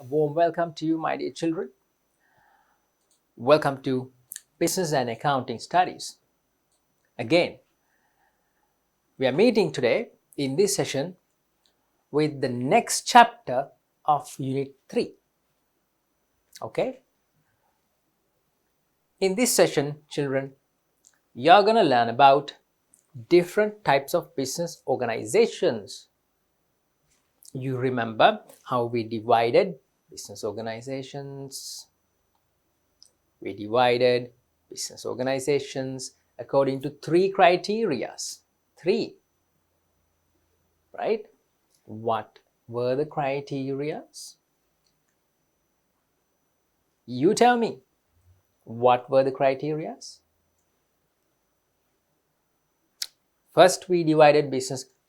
A warm welcome to you, my dear children. Welcome to Business and Accounting Studies. Again, we are meeting today in this session with the next chapter of Unit 3. Okay? In this session, children, you're going to learn about different types of business organizations. You remember how we divided business organizations? We divided business organizations according to three criterias. Three, right? What were the criterias? You tell me, what were the criterias? First, we divided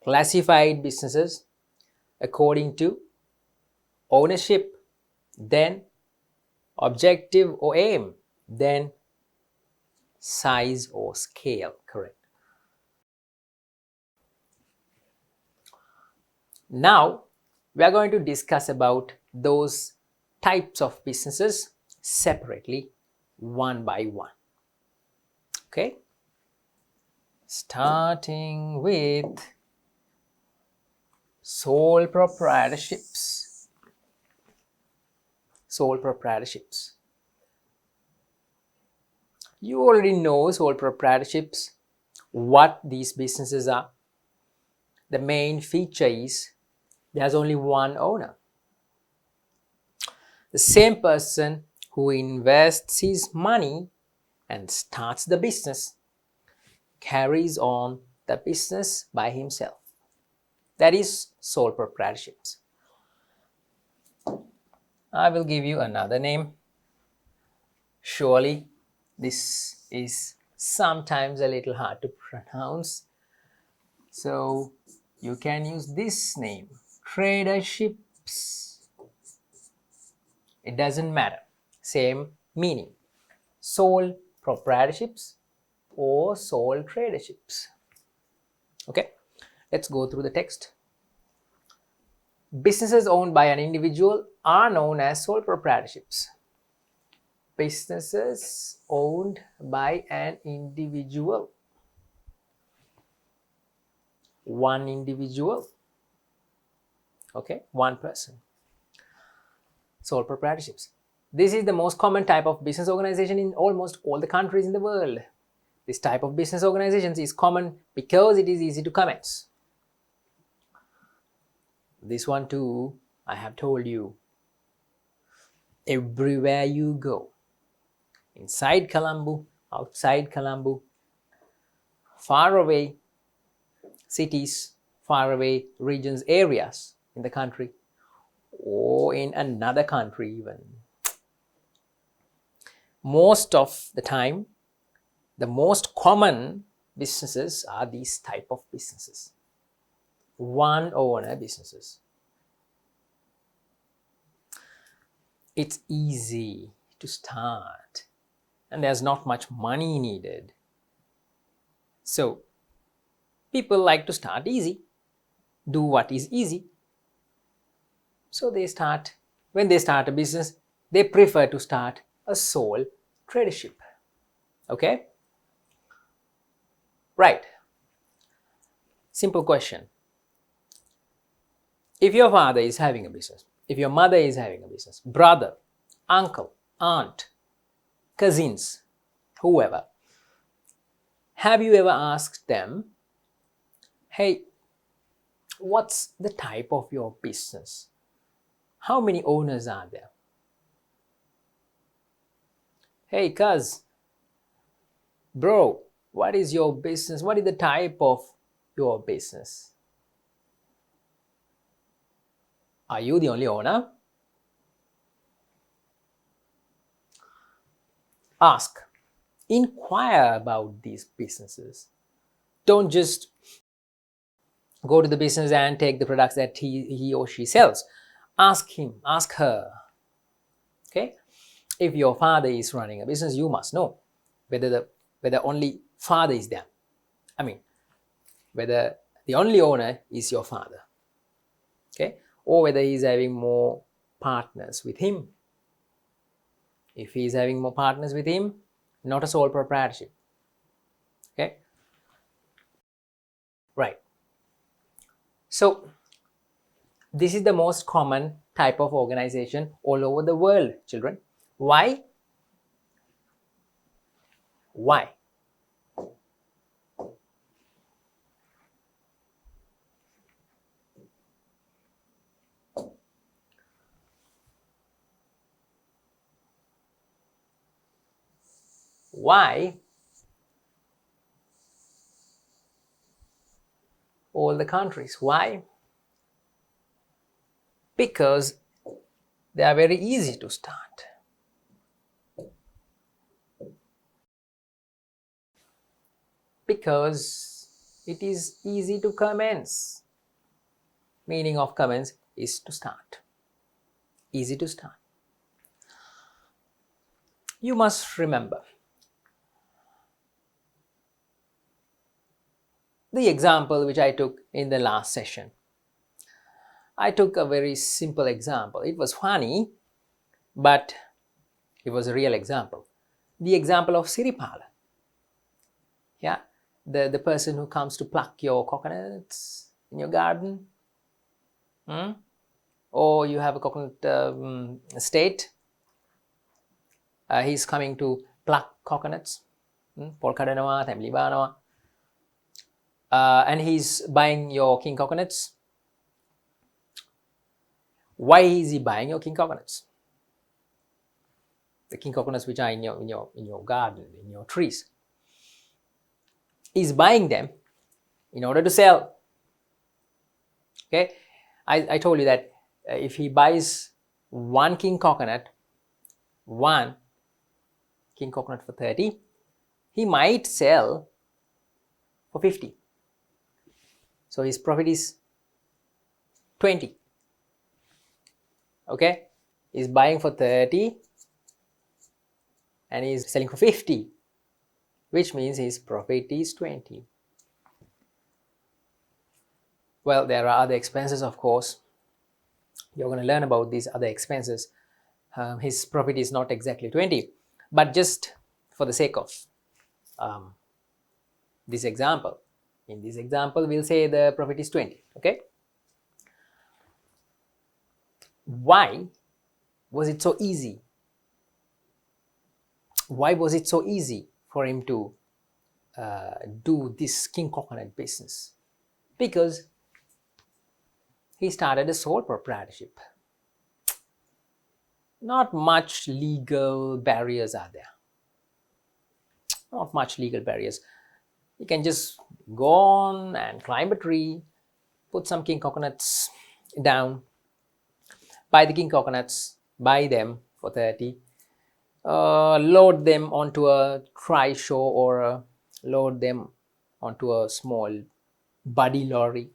classified businesses according to ownership, then objective or aim, then size or scale, correct? Now, we are going to discuss about those types of businesses separately, one by one. Okay? Starting with sole proprietorships. Sole proprietorships. You already know sole proprietorships, what these businesses are. The main feature is there's only one owner. The same person who invests his money and starts the business carries on the business by himself. That is sole proprietorships. I will give you another name. Surely this is sometimes a little hard to pronounce. So you can use this name, traderships. It doesn't matter. Same meaning. Sole proprietorships or sole traderships. Okay, let's go through the text. Businesses owned by an individual are known as sole proprietorships. Businesses owned by an individual. One individual. Okay, one person. Sole proprietorships. This is the most common type of business organization in almost all the countries in the world. This type of business organizations is common because it is easy to commence. This one too, I have told you. Everywhere you go, inside Colombo, outside Colombo, far away cities, far away regions, areas in the country, or in another country even. Most of the time, the most common businesses are these type of businesses. One owner businesses. It's easy to start and there's not much money needed. So people like to start easy, do what is easy. So when they start a business, they prefer to start a sole tradership. Okay? Right. Simple question. If your father is having a business, if your mother is having a business, brother, uncle, aunt, cousins, whoever, have you ever asked them, hey, what's the type of your business? How many owners are there? Hey, cuz, bro, what is your business? What is the type of your business? Are you the only owner? Ask, inquire about these businesses. Don't just go to the business and take the products that he or she sells. Ask him, ask her. Okay? If your father is running a business, you must know whether only father is there. I mean, whether the only owner is your father. Okay? Or whether he's having more partners with him. If he is having more partners with him, not a sole proprietorship. Okay, right. So this is the most common type of organization all over the world, children. Why? Why? Why all the countries? Why? Because they are very easy to start. Because it is easy to commence. Meaning of commence is to start. Easy to start. You must remember the example which I took in the last session. I took a very simple example. It was funny, but it was a real example. The example of Siripala. Yeah, the person who comes to pluck your coconuts in your garden. Or you have a coconut estate. He's coming to pluck coconuts. And he's buying your king coconuts. Why is he buying your king coconuts? The king coconuts which are in your garden, in your trees. He's buying them in order to sell. Okay, I told you that if he buys one king coconut for 30, he might sell for 50. So his profit is 20. Okay, he's buying for 30 and he's selling for 50, which means his profit is 20. Well, there are other expenses, of course. You're going to learn about these other expenses. His profit is not exactly 20, but just for the sake of this example, in this example, we'll say the profit is 20. Okay. Why was it so easy? Why was it so easy for him to do this king coconut business? Because he started a sole proprietorship. Not much legal barriers are there. Not much legal barriers. You can just go on and climb a tree, put some king coconuts down, buy the king coconuts, buy them for 30, load them onto a trishaw or load them onto a small buddy lorry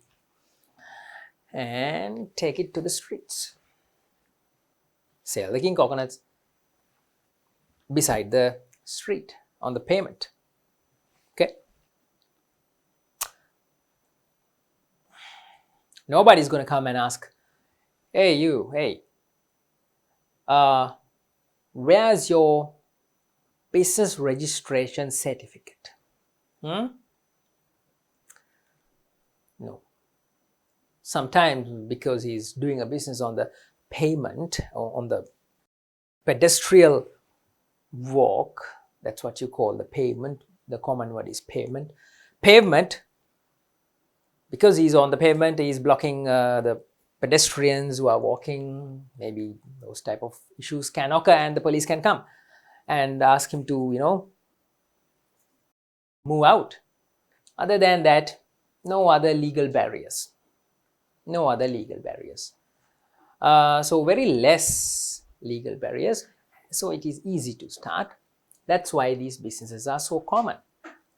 and take it to the streets. Sell the king coconuts beside the street on the pavement. Okay. Nobody's going to come and ask, hey you, hey, where's your business registration certificate? No. Sometimes because he's doing a business on the pavement or on the pedestrian walk, that's what you call the pavement. The common word is pavement. Pavement, because he's on the pavement, he's blocking the pedestrians who are walking. Maybe those type of issues can occur and the police can come and ask him to, move out. Other than that, no other legal barriers. No other legal barriers. So very less legal barriers. So it is easy to start. That's why these businesses are so common.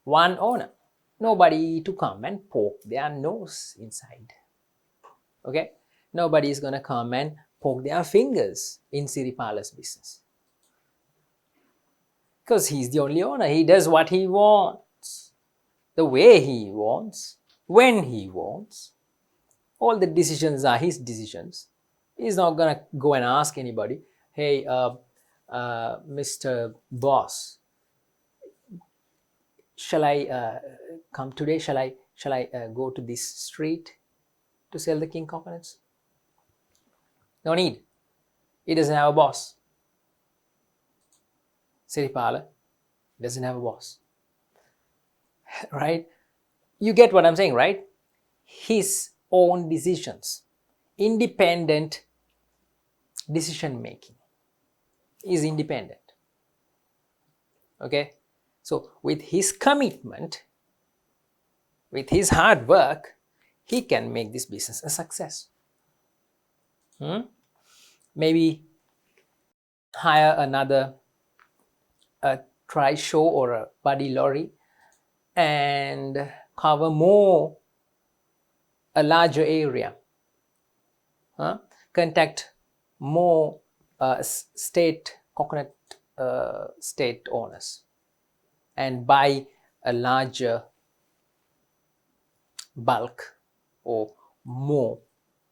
One owner. Nobody to come and poke their nose inside. Okay? Nobody is going to come and poke their fingers in Siripala's business. Because he's the only owner. He does what he wants, the way he wants, when he wants. All the decisions are his decisions. He's not gonna go and ask anybody, hey, Mr. Boss, shall I come today? Shall I go to this street to sell the king coconuts? No need. He doesn't have a boss. Siripala doesn't have a boss. Right? You get what I'm saying, right? His own decisions, independent decision making, is independent. Okay? So with his commitment, with his hard work, he can make this business a success. Maybe hire another trishaw or a buddy lorry and cover a larger area. Contact more state coconut state owners and buy a larger bulk or more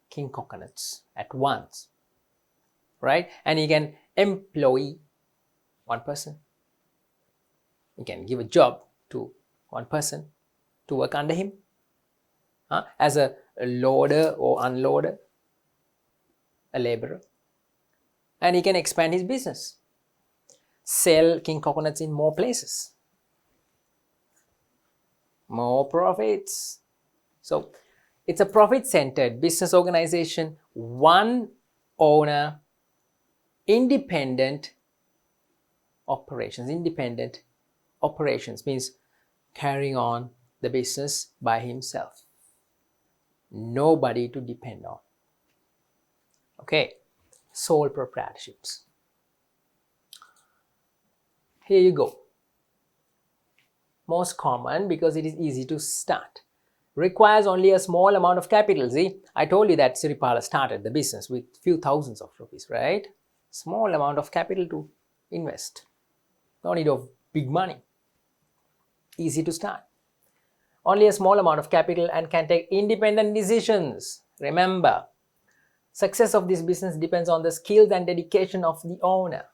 king coconuts at once, right? And he can employ one person. He can give a job to one person to work under him as a loader or unloader, a laborer. And he can expand his business, sell king coconuts in more places, more profits. So it's a profit-centered business organization, one owner, independent operations. Independent operations means carrying on the business by himself. Nobody to depend on. Okay, sole proprietorships. Here you go. Most common because it is easy to start. Requires only a small amount of capital. See, I told you that Siripala started the business with few thousands of rupees, right? Small amount of capital to invest. No need of big money. Easy to start. Only a small amount of capital and can take independent decisions. Remember, success of this business depends on the skills and dedication of the owner.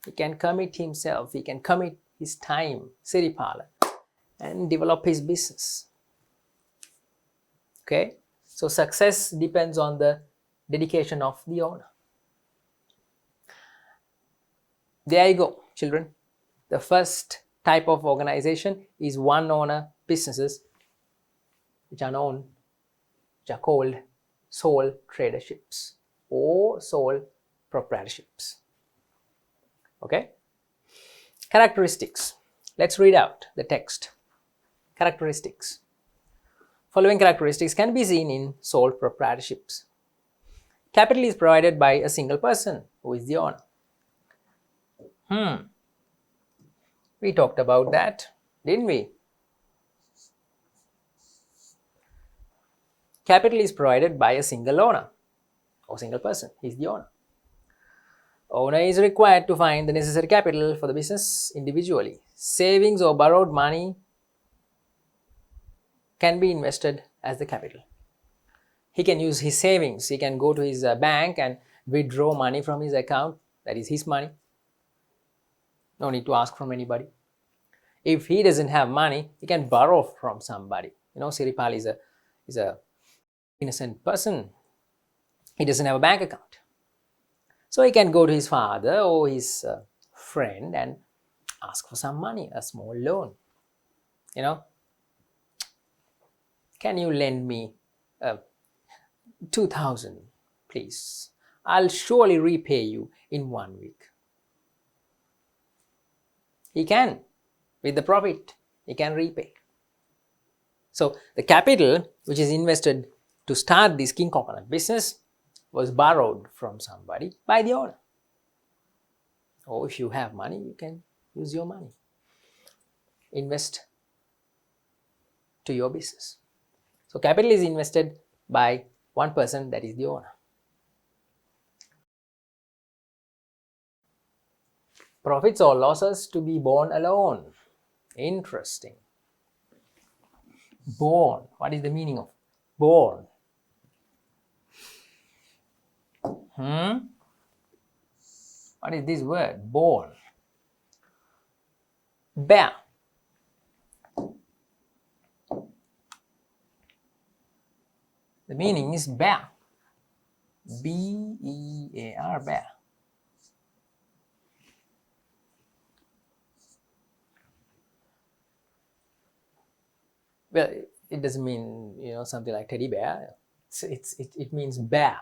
He can commit himself, he can commit his time, Siripala, and develop his business. Okay, so success depends on the dedication of the owner. There you go, children. The first type of organization is one owner businesses, which are called sole traderships or sole proprietorships. Okay, characteristics. Let's read out the text. Characteristics. Following characteristics can be seen in sole proprietorships. Capital is provided by a single person who is the owner. We talked about that, didn't we? Capital is provided by a single owner or single person. He is the owner. Owner is required to find the necessary capital for the business individually. Savings or borrowed money can be invested as the capital. He can use his savings. He can go to his bank and withdraw money from his account. That is his money. No need to ask from anybody. If he doesn't have money, he can borrow from somebody. You know, Siripal is a innocent person. He doesn't have a bank account. So he can go to his father or his friend and ask for some money, a small loan. You know, can you lend me 2,000, please? I'll surely repay you in 1 week. He can, with the profit, he can repay. So the capital which is invested to start this king coconut business was borrowed from somebody by the owner. Or if you have money, you can use your money. Invest to your business. So capital is invested by one person, that is the owner. Profits or losses to be borne alone. Interesting. Borne. What is the meaning of borne? What is this word? Born. Bear. The meaning is bear. B-E-A-R, bear. Well, it doesn't mean, something like teddy bear. It means bear.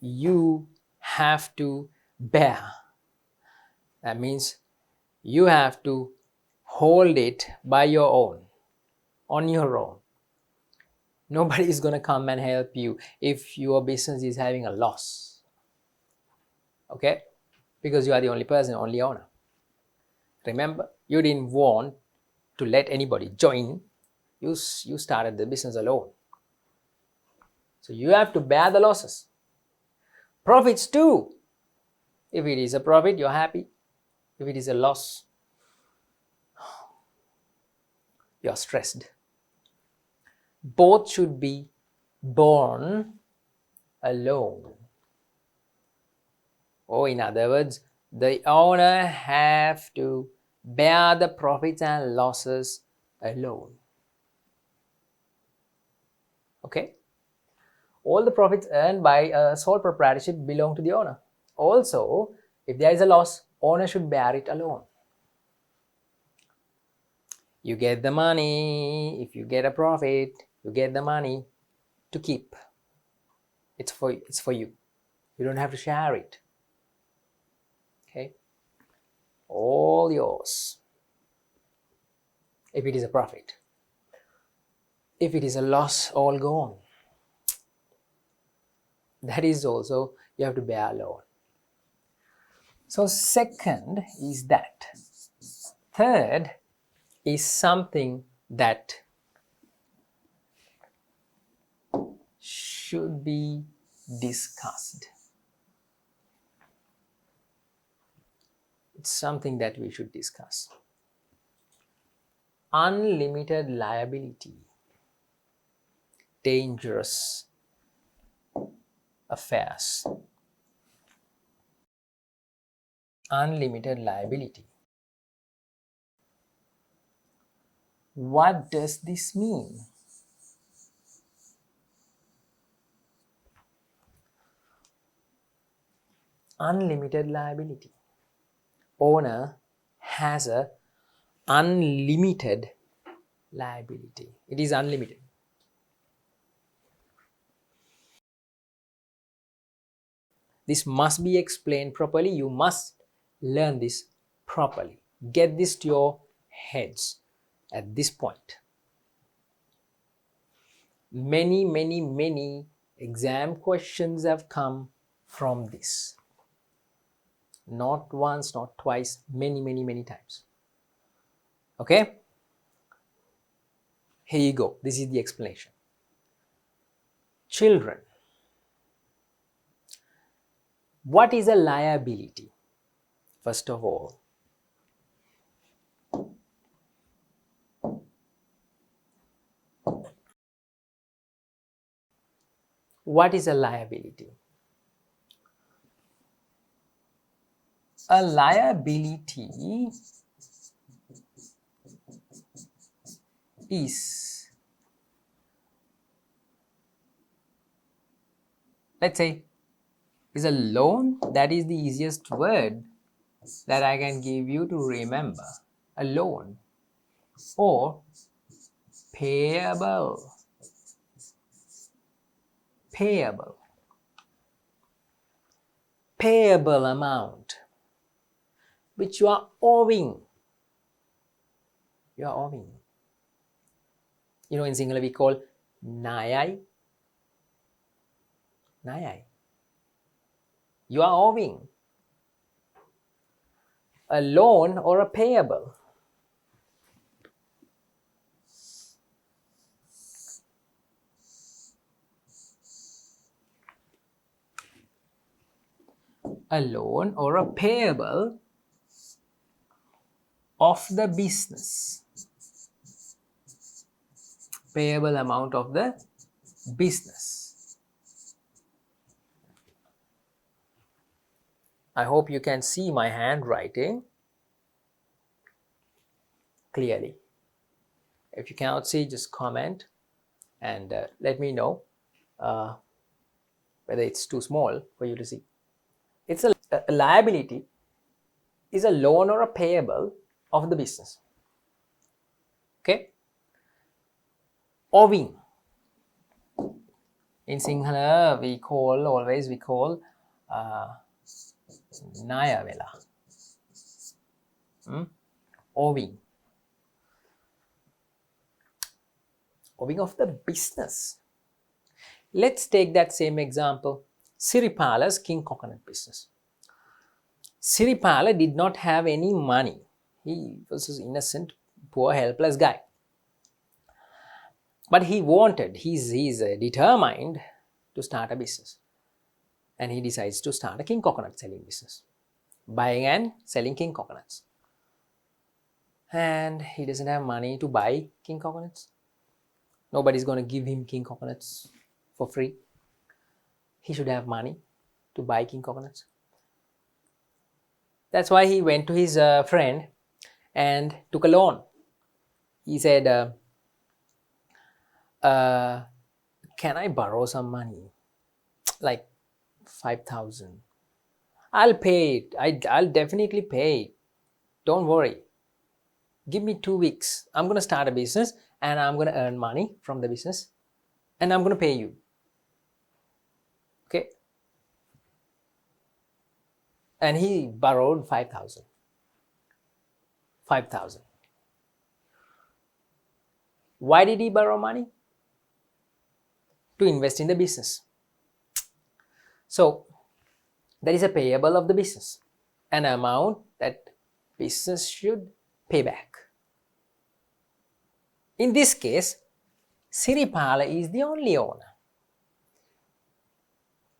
You have to bear. That means you have to hold it by your own, on your own. Nobody is going to come and help you if your business is having a loss. Okay? Because you are the only person, only owner. Remember, you didn't want to let anybody join. You started the business alone. So you have to bear the losses. Profits too. If it is a profit, you're happy. If it is a loss, you're stressed. Both should be borne alone. Or in other words, the owner have to bear the profits and losses alone. Okay? All the profits earned by a sole proprietorship belong to the owner. Also, if there is a loss, owner should bear it alone. You get the money. If you get a profit, you get the money to keep. It's for you. You don't have to share it. Okay? All yours. If it is a profit. If it is a loss, all gone. That is also you have to bear alone. So second is that. Third is something that should be discussed. It's something that we should discuss. Unlimited liability. Dangerous affairs. Unlimited liability. What does this mean? Unlimited liability. Owner has a unlimited liability. It is unlimited. This must be explained properly. You must learn this properly. Get this to your heads at this point. Many exam questions have come from this. Not once, not twice, many times. Okay? Here you go. This is the explanation. Children. What is a liability? First of all, what is a liability? A liability is, let's say, is a loan. That is the easiest word that I can give you to remember. A loan. Or payable. Payable. Payable amount which you are owing. You are owing. In Sinhala we call nayai. Nayai. You are owing. A loan or a payable. A loan or a payable of the business. Payable amount of the business. I hope you can see my handwriting clearly. If you cannot see, just comment and let me know whether it's too small for you to see. It's a liability is a loan or a payable of the business. Okay? Owing. In Sinhala, we call Naya Vela. Owing. Owing of the business. Let's take that same example. Siripala's King Coconut business. Siripala did not have any money. He was an innocent, poor, helpless guy. But he's determined to start a business. And he decides to start a king coconut selling business. Buying and selling king coconuts. And he doesn't have money to buy king coconuts. Nobody's going to give him king coconuts for free. He should have money to buy king coconuts. That's why he went to his friend and took a loan. He said, can I borrow some money? Like 5,000. I'll pay it. I'll definitely pay it. Don't worry. Give me 2 weeks. I'm going to start a business and I'm going to earn money from the business and I'm going to pay you. Okay? And he borrowed 5,000. 5,000. Why did he borrow money? To invest in the business. So, that is a payable of the business. An amount that business should pay back. In this case, Siripala is the only owner.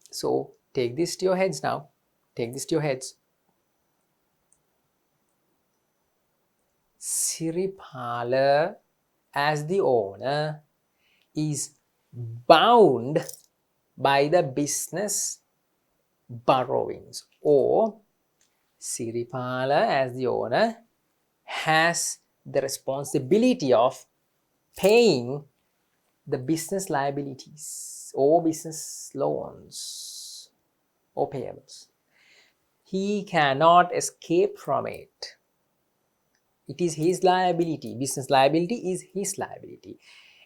So, take this to your heads now. Take this to your heads. Siripala, as the owner, is bound by the business borrowings, or Siripala, as the owner, has the responsibility of paying the business liabilities or business loans or payables. He cannot escape from it. It is his liability. Business liability is his liability.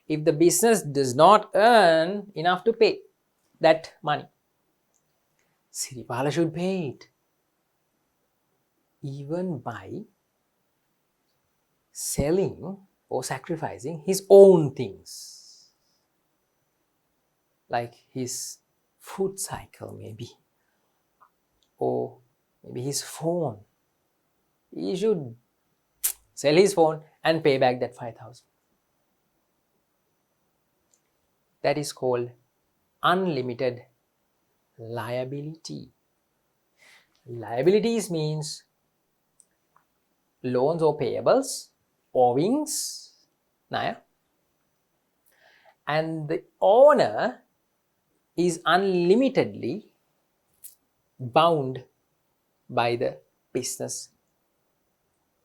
If the business does not earn enough to pay that money, Siripala should pay it. Even by selling or sacrificing his own things. Like his food cycle maybe. Or maybe his phone. He should sell his phone and pay back that 5,000. That is called unlimited liability. Liabilities means loans or payables, owings, Naya. And the owner is unlimitedly bound by the business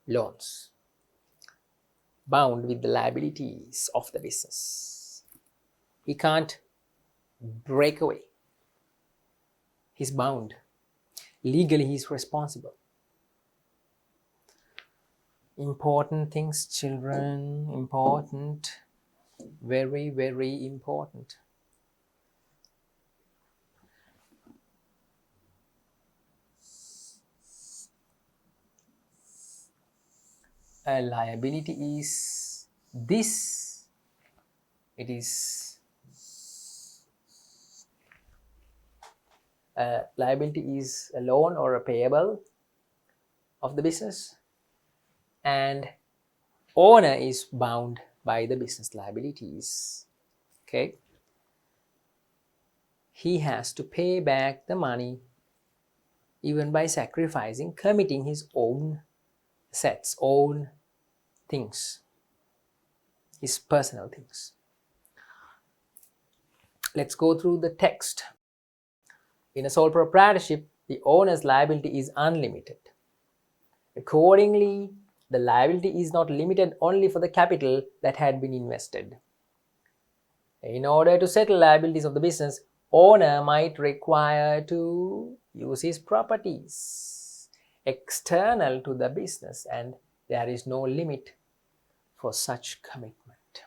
loans, bound with the liabilities of the business. He can't break away. He's bound. Legally, he's responsible. Important things, children, important, very, very important. A liability is this. It is a liability is a loan or a payable of the business, and owner is bound by the business liabilities. Okay, he has to pay back the money even by sacrificing, committing his own assets, own things, his personal things. Let's go through the text. In a sole proprietorship, the owner's liability is unlimited. Accordingly, the liability is not limited only for the capital that had been invested. In order to settle liabilities of the business, owner might require to use his properties external to the business, and there is no limit for such commitment.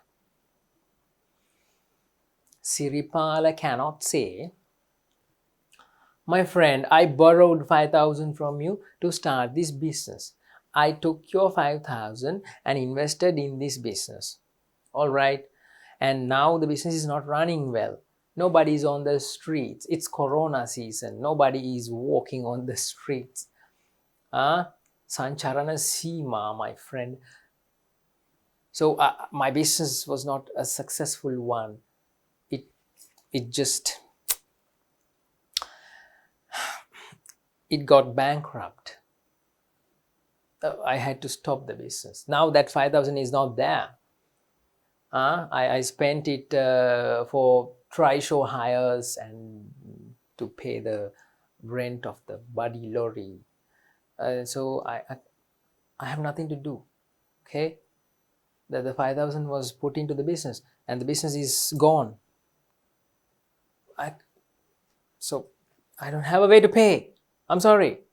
Siripala cannot say, "My friend, I borrowed 5,000 from you to start this business. I took your 5,000 and invested in this business. All right. And now the business is not running well. Nobody is on the streets. It's Corona season. Nobody is walking on the streets. Sancharana Sima, my friend. So my business was not a successful one. It just, it got bankrupt. I had to stop the business. Now that 5,000 is not there. I spent it for trishaw hires and to pay the rent of the buddy lorry. So I have nothing to do. Okay, the 5,000 was put into the business, and the business is gone. So I don't have a way to pay. I'm sorry."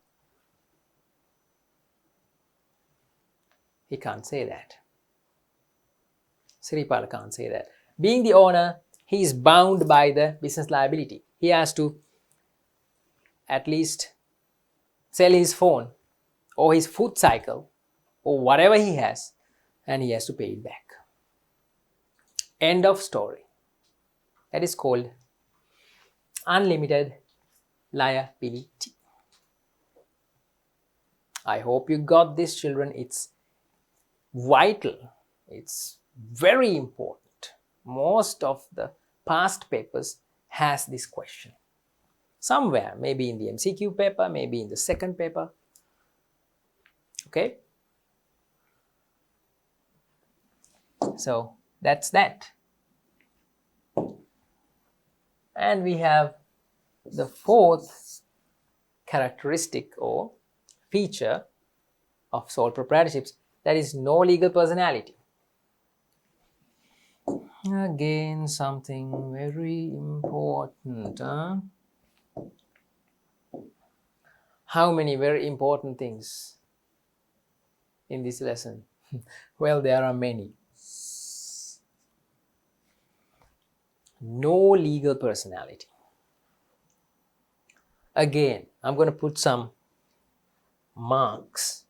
He can't say that. Siripala can't say that. Being the owner, he is bound by the business liability. He has to at least sell his phone or his food cycle or whatever he has, and he has to pay it back. End of story. That is called unlimited liability. I hope you got this, children. It's vital. It's very important. Most of the past papers has this question. Somewhere, maybe in the MCQ paper, maybe in the second paper. Okay? So that's that. And we have the fourth characteristic or feature of sole proprietorships, that is no legal personality. Again, something very important. How many very important things in this lesson? Well, there are many. No legal personality. Again, I'm going to put some markings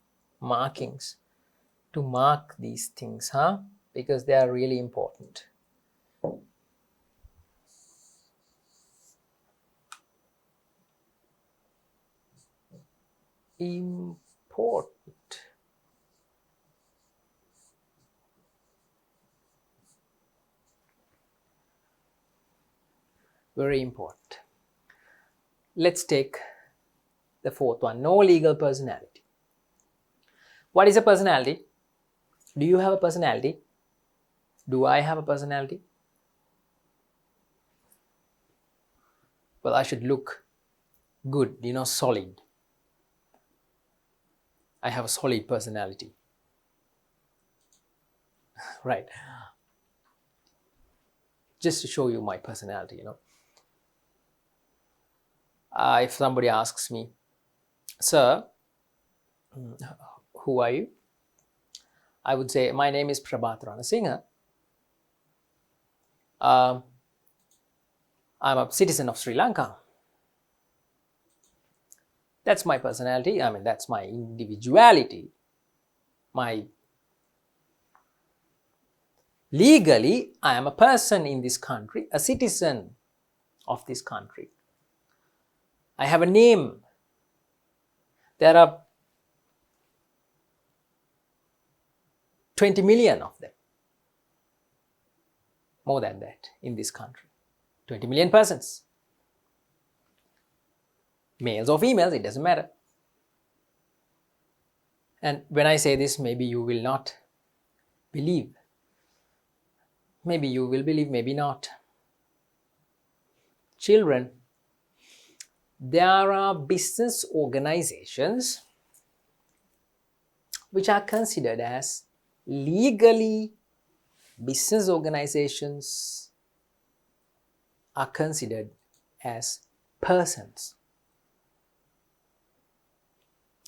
to mark these things, because they are really important. Important. Very important. Let's take the fourth one. No legal personality. What is a personality? Do you have a personality? Do I have a personality? Well, I should look good, solid. I have a solid personality. Right. Just to show you my personality, if somebody asks me, "Sir, who are you?" I would say, "My name is Prabhatarana Singha. I'm a citizen of Sri Lanka." That's my personality. I mean, that's my individuality. Legally, I am a person in this country, a citizen of this country. I have a name. There are 20 million of them. More than that in this country. 20 million persons. Males or females, it doesn't matter. And when I say this, maybe you will not believe. Maybe you will believe, maybe not. Children, There are business organizations which are considered as legally, business organizations are considered as persons.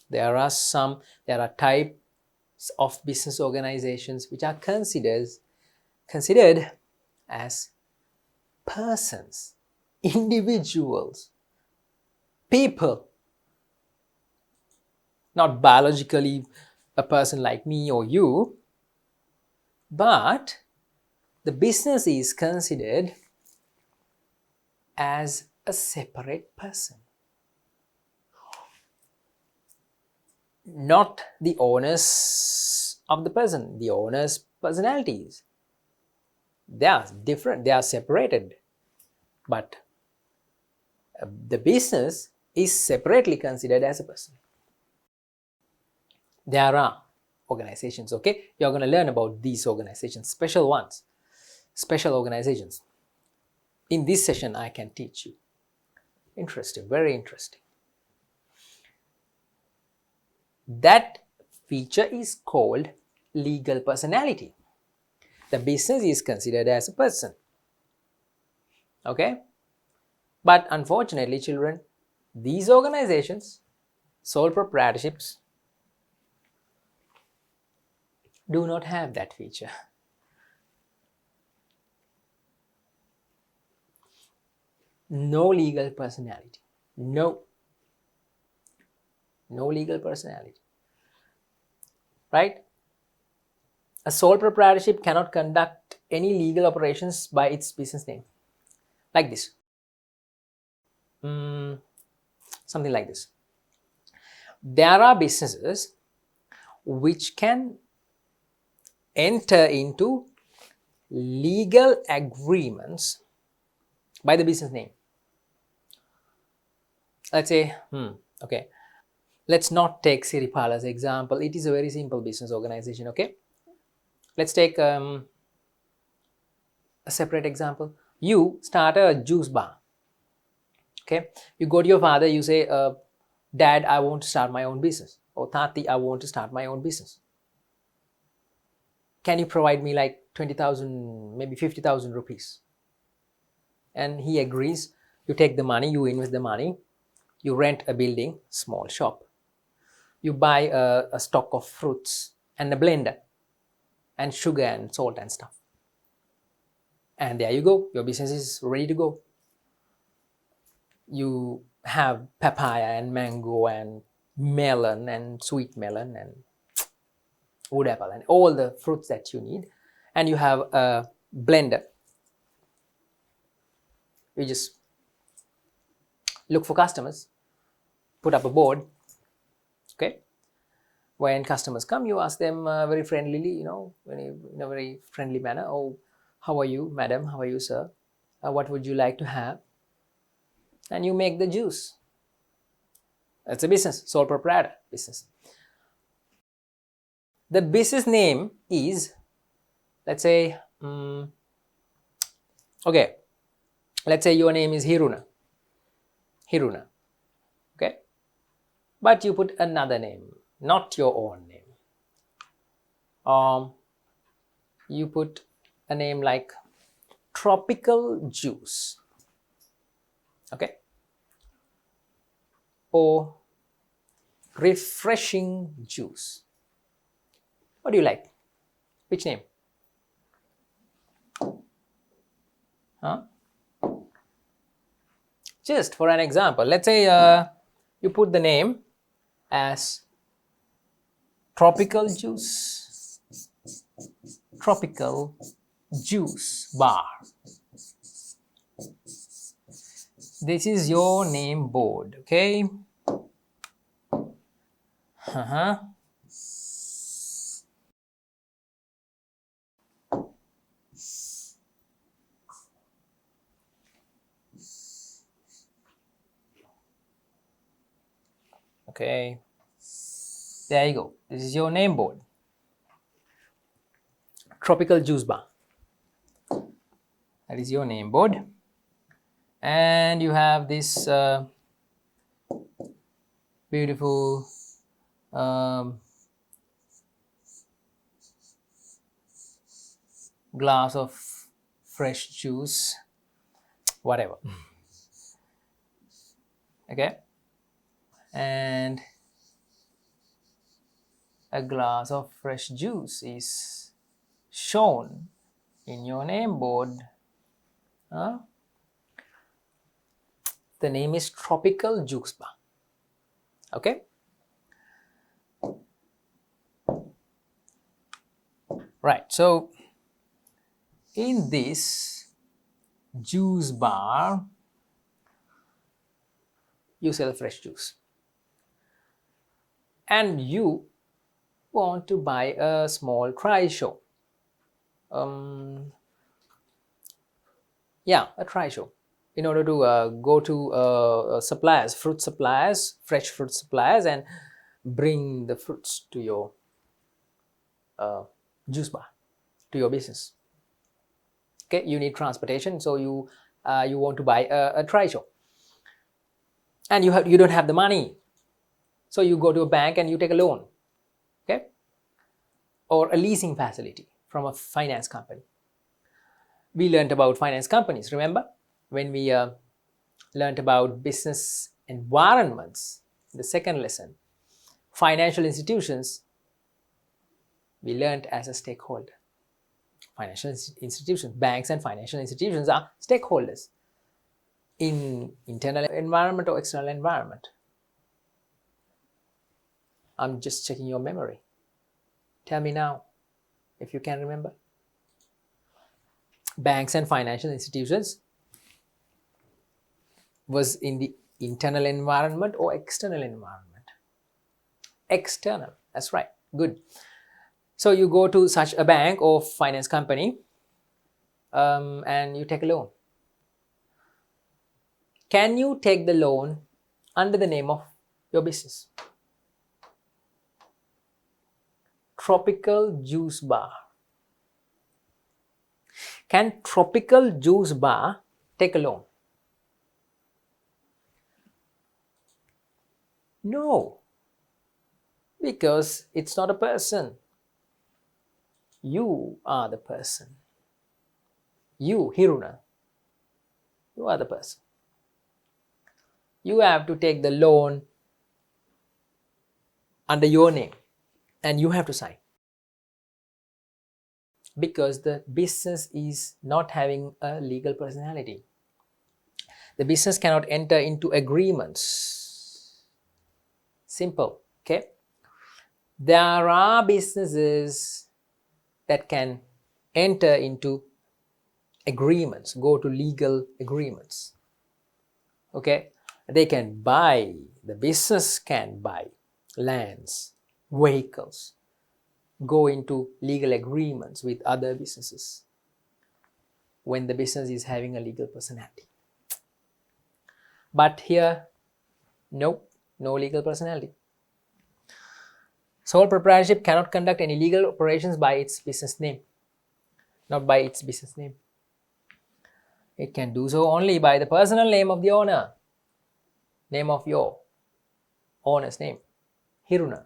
There are types of business organizations which are considered as persons, individuals, people, not biologically a person like me or you, but the business is considered as a separate person. Not the owners of the person, the owners' personalities. They are different, they are separated. But the business is separately considered as a person. There are organizations, okay? You're going to learn about these organizations, special ones, special organizations. In this session, I can teach you. Interesting, very interesting. That feature is called legal personality. The business is considered as a person. Okay? But unfortunately, children, these organizations, sole proprietorships, do not have that feature. No legal personality. No legal personality. Right? A sole proprietorship cannot conduct any legal operations by its business name. Like this. Something like this. There are businesses which can enter into legal agreements by the business name. Let's say, okay, let's not take Siripala's example. It is a very simple business organization, okay? Let's take a separate example. You start a juice bar, okay? You go to your father, you say, Dad, I want to start my own business. Or Tati, I want to start my own business. Can you provide me like 20,000, maybe 50,000 rupees? And he agrees. You take the money, you invest the money, you rent a building, small shop. You buy a stock of fruits and a blender and sugar and salt and stuff. And there you go. Your business is ready to go. You have papaya and mango and melon and sweet melon and wood apple and all the fruits that you need. And you have a blender. You just look for customers, put up a board, okay? When customers come, you ask them very friendlily, in a very friendly manner, oh, how are you, madam? How are you, sir? What would you like to have? And you make the juice. That's a business, sole proprietor business. The business name is, let's say, okay, let's say your name is Hiruna, okay? But you put another name, not your own name. You put a name like tropical juice, okay? Or refreshing juice. What do you like? Which name? Just for an example, let's say you put the name as tropical juice bar. This is your name board, okay? Okay, there you go. This is your name board. Tropical juice bar. That is your name board. And you have this beautiful glass of fresh juice, whatever. Okay, and a glass of fresh juice is shown in your name board. The name is Tropical Juice Bar. Okay, right, so in this juice bar you sell fresh juice, and you want to buy a small try show. A try show, in order to go to suppliers, fruit suppliers, fresh fruit suppliers, and bring the fruits to your juice bar, to your business. Okay, you need transportation, so you want to buy a try show, and you don't have the money, so you go to a bank and you take a loan, okay, or a leasing facility from a finance company. We learned about finance companies, remember, when we learned about business environments in the second lesson. Financial institutions, we learned as a stakeholder. Financial institutions, banks and financial institutions are stakeholders in internal environment or external environment. I'm just checking your memory. Tell me now if you can remember. Banks and financial institutions was in the internal environment or external environment? External, that's right, good. So you go to such a bank or finance company and you take a loan. Can you take the loan under the name of your business? Tropical Juice Bar. Can Tropical Juice Bar take a loan? No, because it's not a person. You are the person. You, Hiruna, you are the person. You have to take the loan under your name and you have to sign, because the business is not having a legal personality. The business cannot enter into agreements. Simple, okay? There are businesses that can enter into agreements, go to legal agreements, okay? They can buy, the business can buy lands, vehicles, go into legal agreements with other businesses when the business is having a legal personality. But here, nope, no legal personality. Sole proprietorship cannot conduct any legal operations by its business name, not by its business name. It can do so only by the personal name of the owner, name of your owner's name, Hiruna.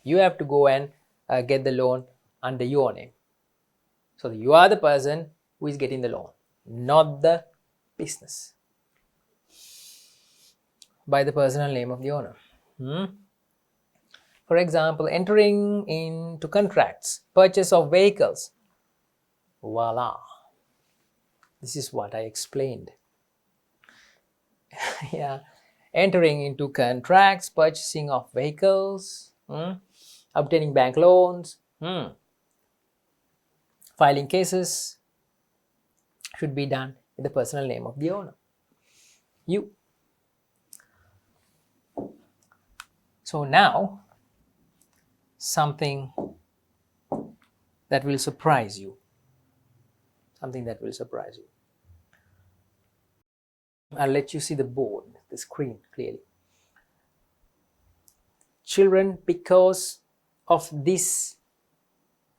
You have to go and get the loan under your name. So you are the person who is getting the loan, not the business. By the personal name of the owner. For example, entering into contracts, purchase of vehicles. Voila. This is what I explained. Yeah. Entering into contracts, purchasing of vehicles, obtaining bank loans, filing cases should be done in the personal name of the owner, you. So now, something that will surprise you. Something that will surprise you. I'll let you see the board, the screen clearly. Children, because of this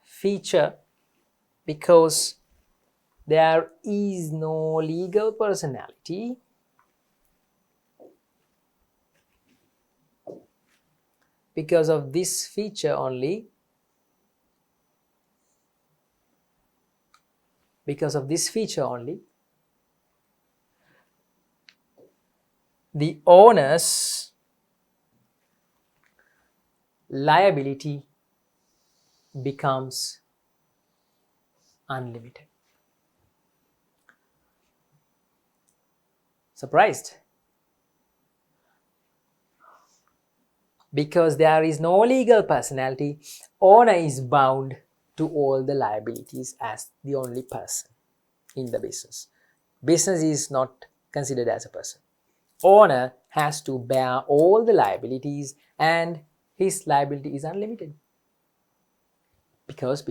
feature, because there is no legal personality, because of this feature only, the owner's liability becomes unlimited. Surprised? Because there is no legal personality, owner is bound to all the liabilities as the only person in the business. Business is not considered as a person. Owner has to bear all the liabilities and his liability is unlimited. Because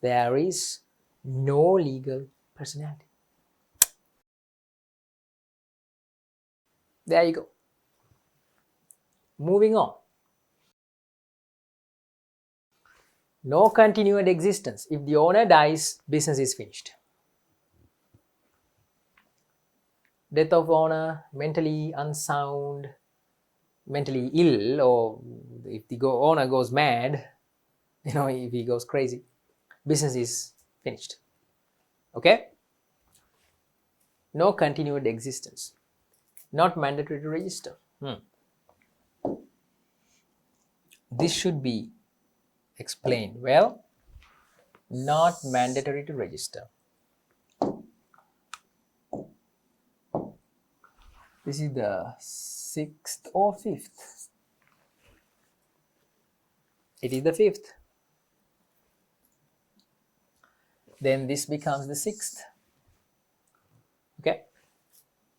there is no legal personality. There you go. Moving on. No continued existence. If the owner dies, business is finished. Death of owner, mentally unsound, mentally ill, or if the owner goes mad, if he goes crazy, business is finished. Okay? No continued existence. Not mandatory to register. This should be explained well. Not mandatory to register. This is the 6th or 5th. It is the 5th. Then this becomes the 6th. Okay?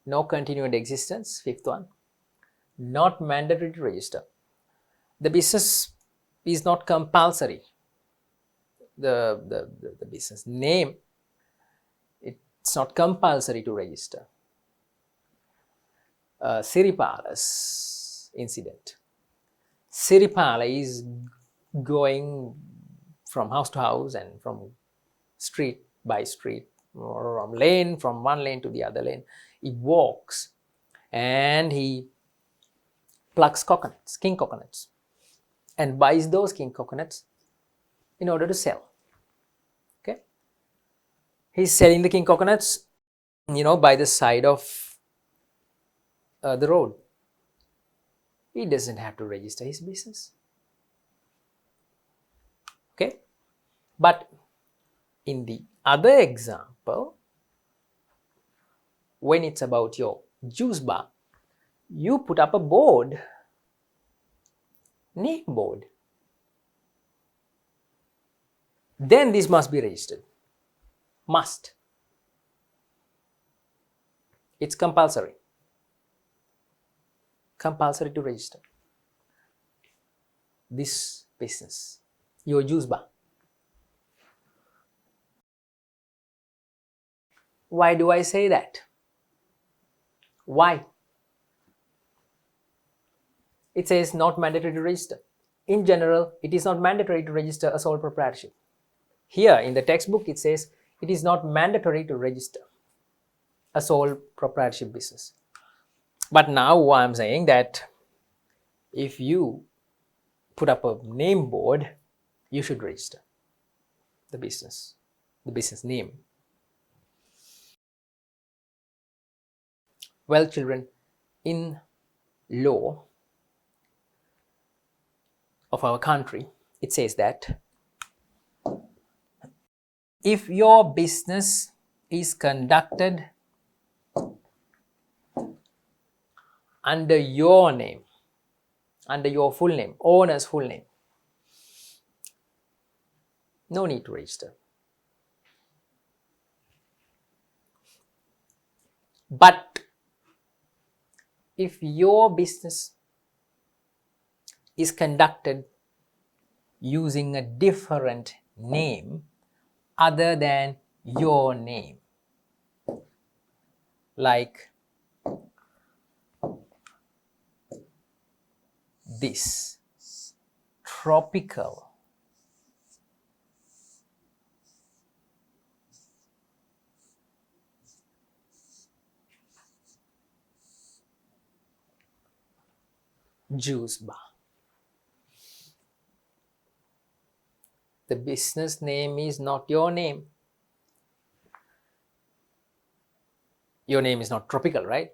No continued existence, 5th one. Not mandatory to register. The business is not compulsory. The business name, it's not compulsory to register. Siripala's incident. Siripala is going from house to house and from street by street, or from one lane to the other lane. He walks and he plucks coconuts, king coconuts, and buys those king coconuts in order to sell. Okay, he's selling the king coconuts, by the side of the road. He doesn't have to register his business. Okay, but in the other example, when it's about your juice bar, you put up a board, name board. Then this must be registered. Must. It's compulsory. Compulsory to register this business, your juice bar. Why do I say that? Why? It says not mandatory to register. In general, it is not mandatory to register a sole proprietorship. Here in the textbook, it says it is not mandatory to register a sole proprietorship business. But now I'm saying that if you put up a name board, you should register the business name. Well, children, in law of our country, it says that if your business is conducted under your name, under your full name, owner's full name, no need to register. But if your business is conducted using a different name other than your name, like this, tropical, juice bar. The business name is not your name. Your name is not tropical, right?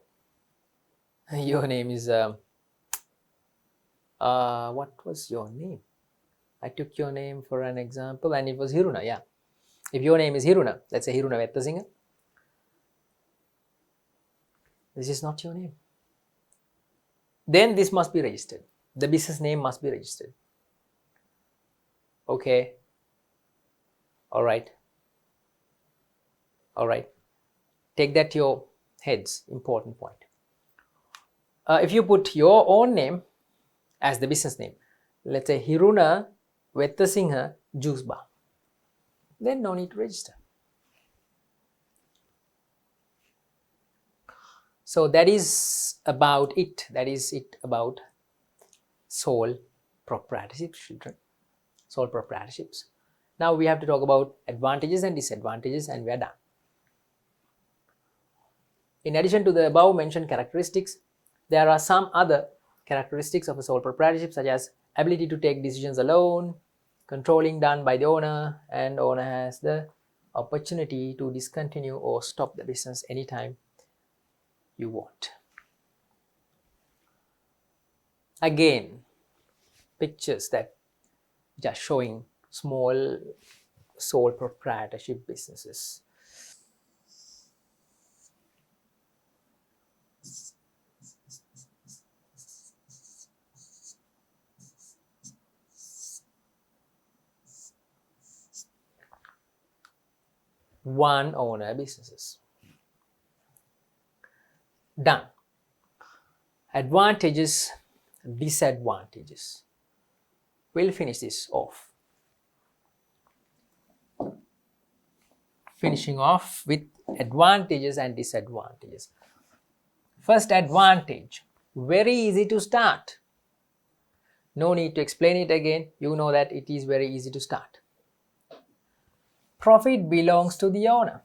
Your name is what was your name? I took your name for an example and it was Hiruna. Yeah, if your name is Hiruna, let's say Hiruna Vettasinga, this is not your name. Then this must be registered. The business name must be registered. Okay. All right. Take that to your heads. Important point. If you put your own name as the business name, let's say Hiruna Vettasinga Juice Bar, then no need to register. So that is about it. That is it about sole proprietorships, children. Sole proprietorships. Now we have to talk about advantages and disadvantages, and we are done. In addition to the above mentioned characteristics, there are some other characteristics of a sole proprietorship, such as ability to take decisions alone, controlling done by the owner, and owner has the opportunity to discontinue or stop the business anytime you want. Again, pictures that just showing small sole proprietorship businesses. One owner businesses. Done. Advantages, disadvantages. We'll finish this off. Finishing off with advantages and disadvantages. First advantage, very easy to start. No need to explain it again. You know that it is very easy to start. Profit belongs to the owner.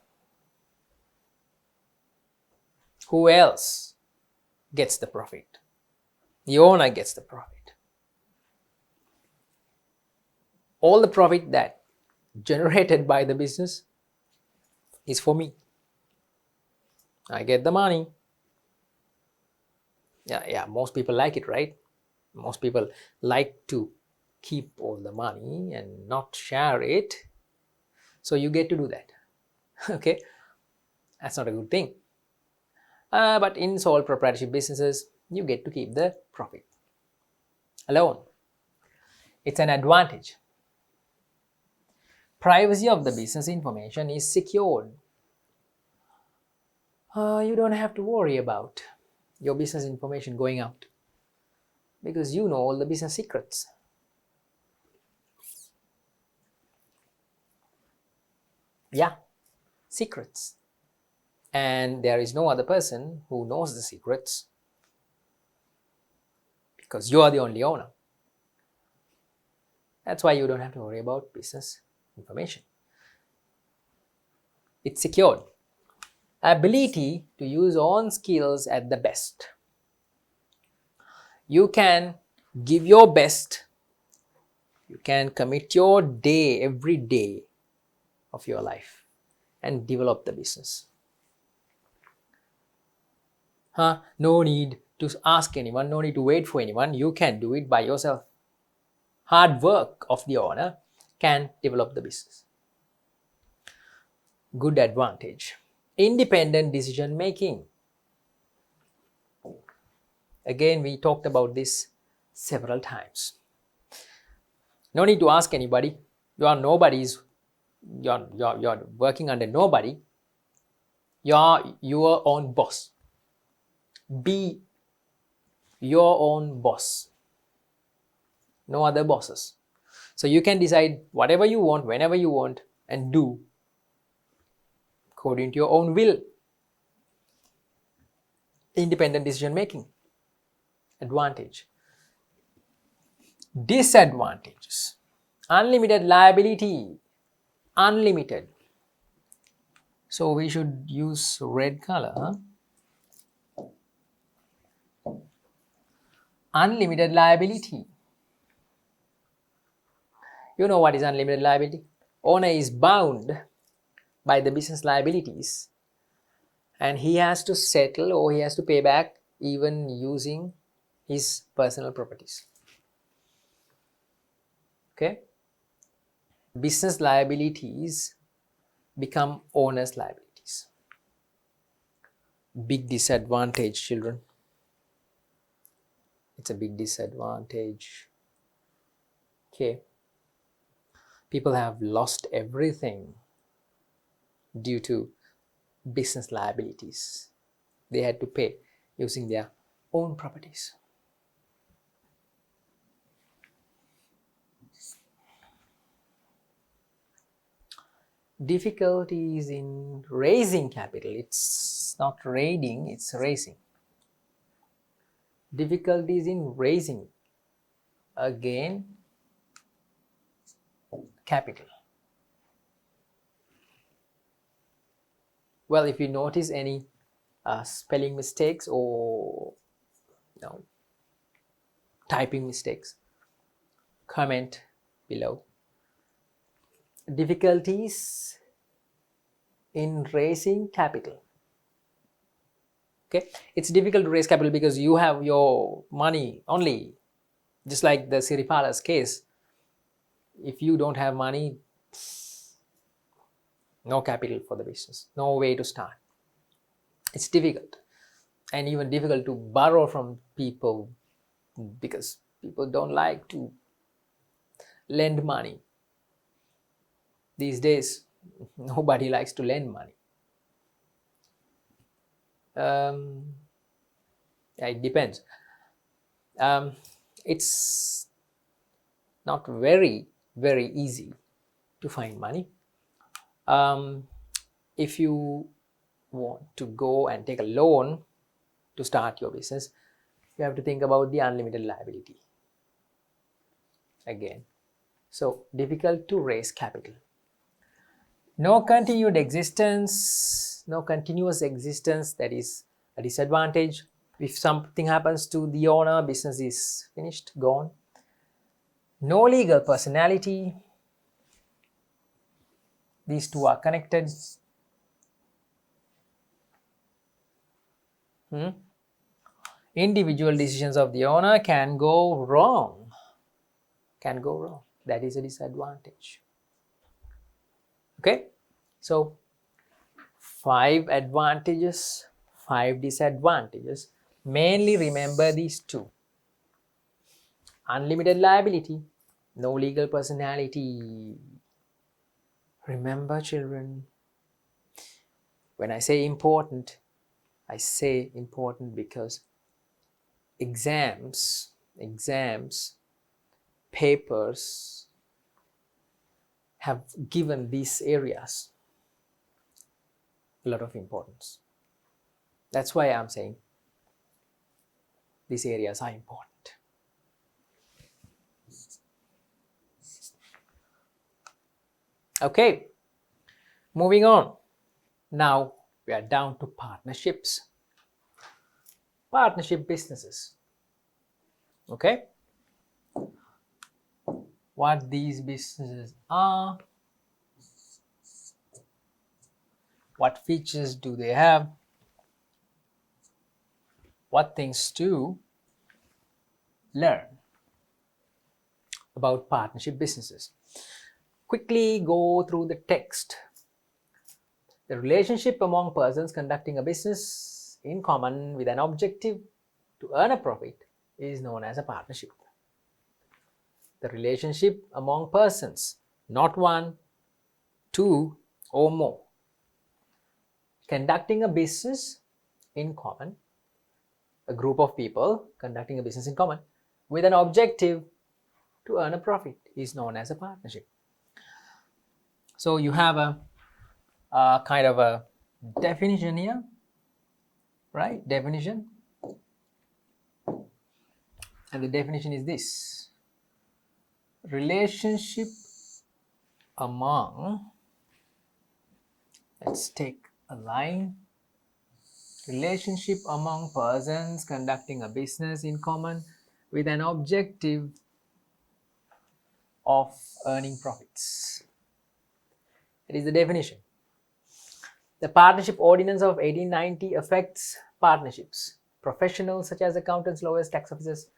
Who else gets the profit? The owner gets the profit. All the profit that generated by the business is for me. I get the money. Yeah, most people like it, right? Most people like to keep all the money and not share it. So you get to do that. Okay, that's not a good thing. But in sole proprietorship businesses, you get to keep the profit alone. It's an advantage. Privacy of the business information is secured. You don't have to worry about your business information going out because you know all the business secrets. Yeah, secrets. And there is no other person who knows the secrets because you are the only owner. That's why you don't have to worry about business information. It's secured. Ability to use own skills at the best. You can give your best. You can commit your day, every day of your life and develop the business. No need to ask anyone, no need to wait for anyone. You can do it by yourself. Hard work of the owner can develop the business. Good advantage. Independent decision making. Again, we talked about this several times. No need to ask anybody. You're working under nobody. You're your own boss. Be your own boss. No other bosses. So you can decide whatever you want, whenever you want, and do according to your own will. Independent decision making. Advantage. Disadvantages. Unlimited liability. Unlimited. So we should use red color. Unlimited liability. You know what is unlimited liability? Owner is bound by the business liabilities and he has to settle or he has to pay back even using his personal properties. Okay? Business liabilities become owner's liabilities. Big disadvantage, children. It's a big disadvantage. Okay. People have lost everything due to business liabilities. They had to pay using their own properties. Difficulties in raising capital. It's not raiding, it's raising. Difficulties in raising, again, capital. Well, if you notice any spelling mistakes or typing mistakes, comment below. Difficulties in raising capital. Okay, it's difficult to raise capital because you have your money only, just like the Siripala's case. If you don't have money, no capital for the business, no way to start. It's difficult, and even difficult to borrow from people because people don't like to lend money. These days, nobody likes to lend money. It depends. It's not very easy to find money. If you want to go and take a loan to start your business, you have to think about the unlimited liability again. So difficult to raise capital. No continued existence, no continuous existence, that is a disadvantage. If something happens to the owner, business is finished, gone. No legal personality. These two are connected. Individual decisions of the owner can go wrong. That is a disadvantage. Okay, so 5 advantages, 5 disadvantages. Mainly remember these 2. Unlimited liability, no legal personality. Remember, children, when I say important because exams, papers have given these areas a lot of importance. That's why I'm saying these areas are important. Okay, moving on. Now we are down to partnerships. Partnership businesses. Okay, what these businesses are, what features do they have, what things to learn about partnership businesses. Quickly go through the text. The relationship among persons conducting a business in common with an objective to earn a profit is known as a partnership. The relationship among persons, not 1, 2 or more, conducting a business in common, a group of people conducting a business in common with an objective to earn a profit is known as a partnership. So you have a kind of a definition here, right? Definition. And the definition is this: relationship among, let's take a line, relationship among persons conducting a business in common with an objective of earning profits. That is the definition. The Partnership Ordinance of 1890 affects partnerships. Professionals such as accountants, lawyers, tax officers,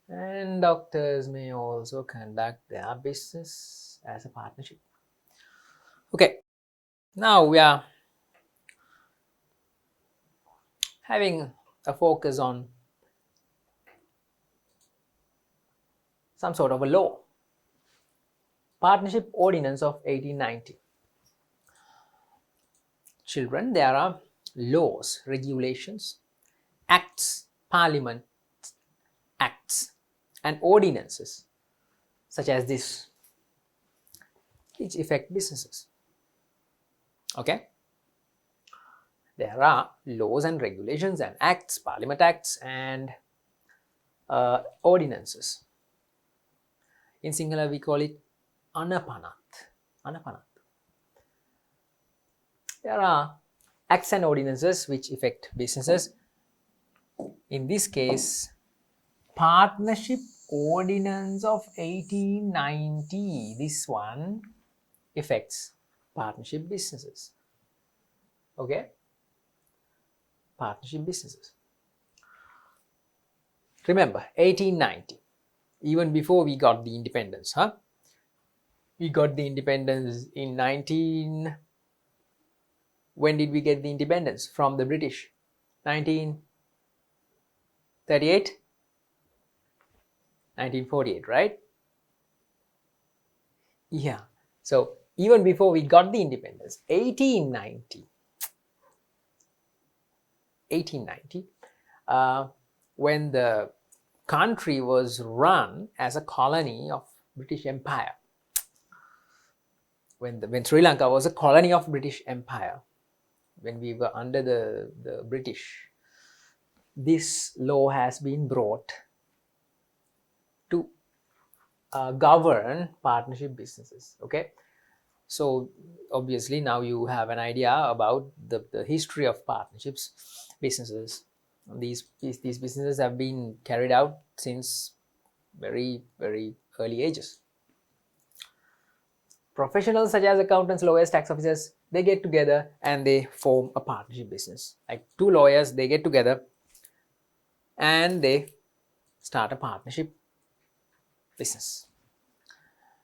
and doctors may also conduct their business as a partnership. Okay, now we are having a focus on some sort of a law. Partnership Ordinance of 1890. Children, there are laws, regulations, acts, parliament acts, and ordinances such as this, which affect businesses. Okay? There are laws and regulations and acts, parliament acts, and ordinances. In Sinhala, we call it anapanat. Anapanat. There are acts and ordinances which affect businesses. In this case, Partnership Ordinance of 1890, this one affects partnership businesses. Okay? Partnership businesses. Remember, 1890, even before we got the independence, huh? We got the independence in when did we get the independence from the British? 1938? 1948, right? Yeah. So even before we got the independence, 1890, when the country was run as a colony of British Empire, when Sri Lanka was a colony of British Empire, when we were under the British, this law has been brought to govern partnership businesses. Okay, so obviously now you have an idea about the history of partnerships businesses. These businesses have been carried out since very early ages. Professionals such as accountants, lawyers, tax officers, they get together and they form a partnership business. Like two lawyers, they get together and they start a partnership business.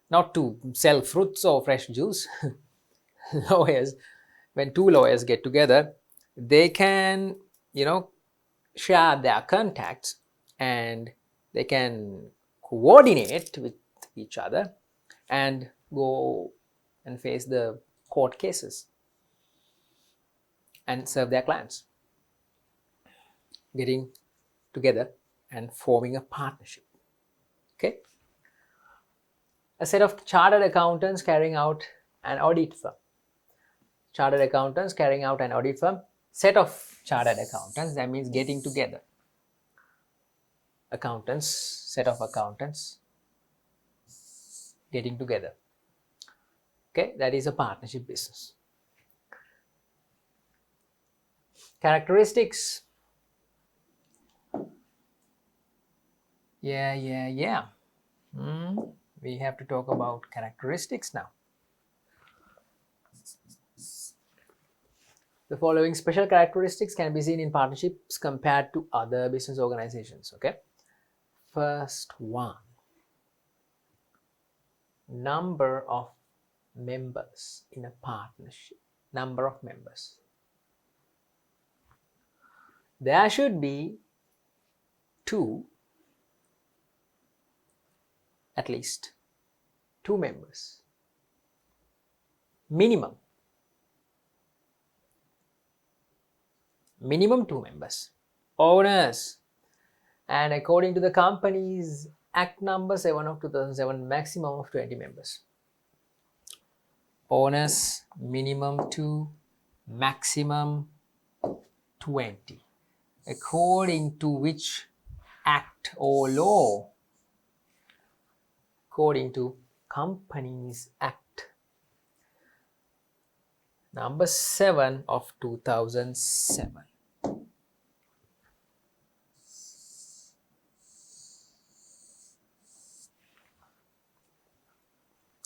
Not to sell fruits or fresh juice. Lawyers, when two lawyers get together, they can, share their contacts and they can coordinate with each other and go and face the court cases and serve their clients, getting together and forming a partnership. Okay, a set of chartered accountants carrying out an audit firm. Chartered accountants carrying out an audit firm. Set of chartered accountants, that means getting together. Accountants, set of accountants getting together. Okay, that is a partnership business. Characteristics. Yeah. We have to talk about characteristics now. The following special characteristics can be seen in partnerships compared to other business organizations. Okay, first one, number of members in a partnership. Number of members. There should be at least two members. Minimum 2 members. Owners. And according to the Companies Act number 7 of 2007, maximum of 20 members. Owners, minimum 2, maximum 20. According to which act or law? According to Companies Act number 7 of 2007.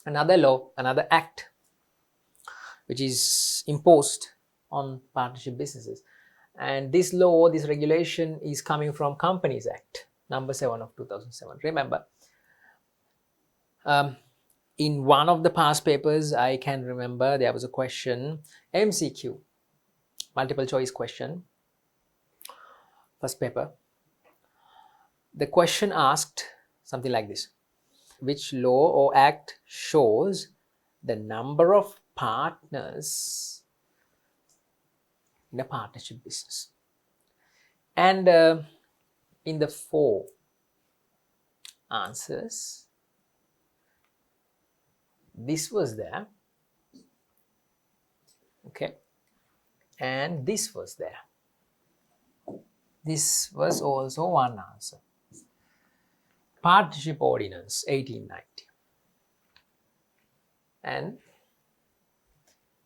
another law, another act which is imposed on partnership businesses. And this law, this regulation is coming from Companies Act number 7 of 2007. Remember, in one of the past papers, I can remember there was a question, MCQ, multiple choice question, first paper. The question asked something like this: which law or act shows the number of partners in a partnership business? And in the 4 answers, this was there, okay, and this was there. This was also one answer. Partnership Ordinance 1890. And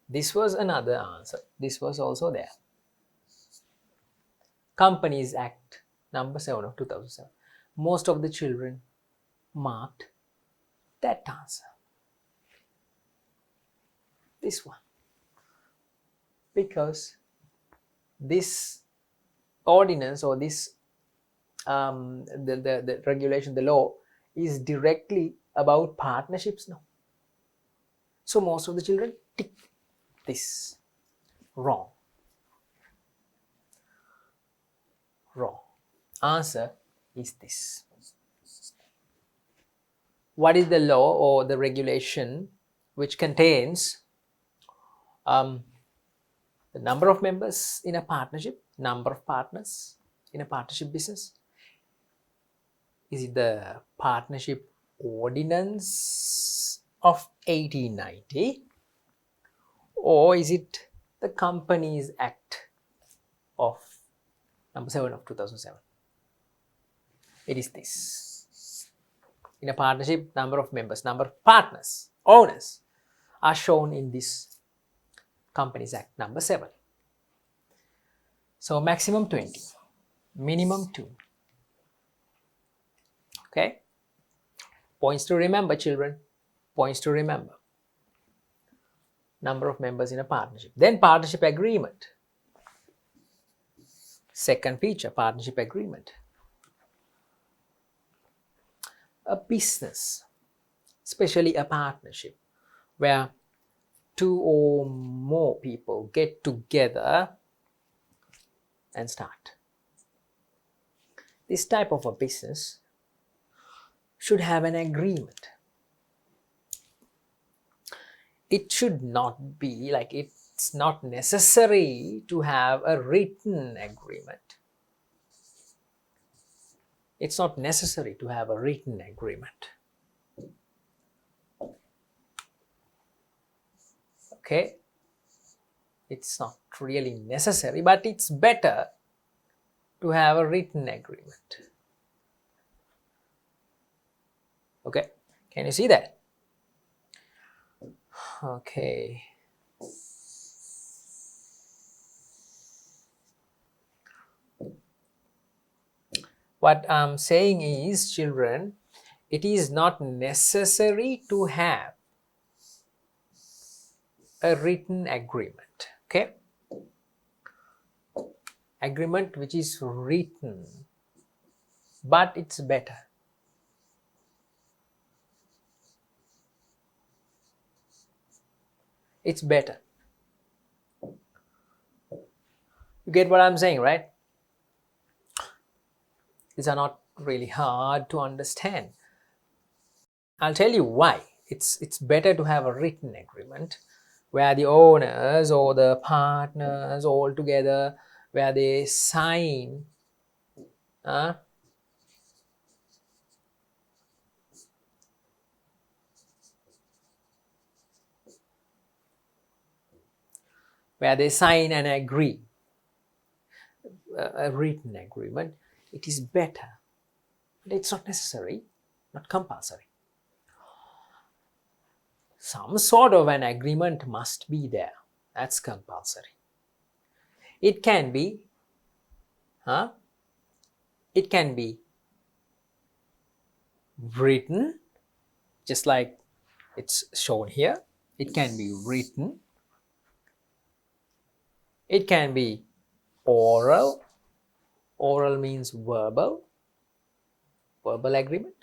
this was another answer. This was also there. Companies Act number 7 of 2007. Most of the children marked that answer. This one. Because this ordinance or this the regulation, the law is directly about partnerships now. So most of the children tick this. Wrong. Wrong. Answer is this. What is the law or the regulation which contains the number of members in a partnership, number of partners in a partnership business? Is it the Partnership Ordinance of 1890, or is it the Companies Act of number 7 of 2007? It is this. In a partnership, number of members, number of partners, owners are shown in this Companies Act number 7. So maximum 20, minimum 2. Okay? Points to remember, children. Points to remember. Number of members in a partnership. Then partnership agreement. Second feature, partnership agreement. A business, especially a partnership, where 2 or more people get together and start. This type of a business should have an agreement. It should not be like, it's not necessary to have a written agreement. It's not necessary to have a written agreement. Okay? It's not really necessary, but it's better to have a written agreement. Okay? Can you see that? Okay. What I'm saying is, children, it is not necessary to have a written agreement. Okay? Agreement which is written, but it's better. It's better. You get what I'm saying, right? These are not really hard to understand. I'll tell you why. It's better to have a written agreement where the owners or the partners all together, where they sign and agree, a written agreement. It is better. But it's not necessary, not compulsory. Some sort of an agreement must be there. That's compulsory. It can be, it can be written, just like It's shown here. It can be written. It can be oral. Oral means verbal agreement.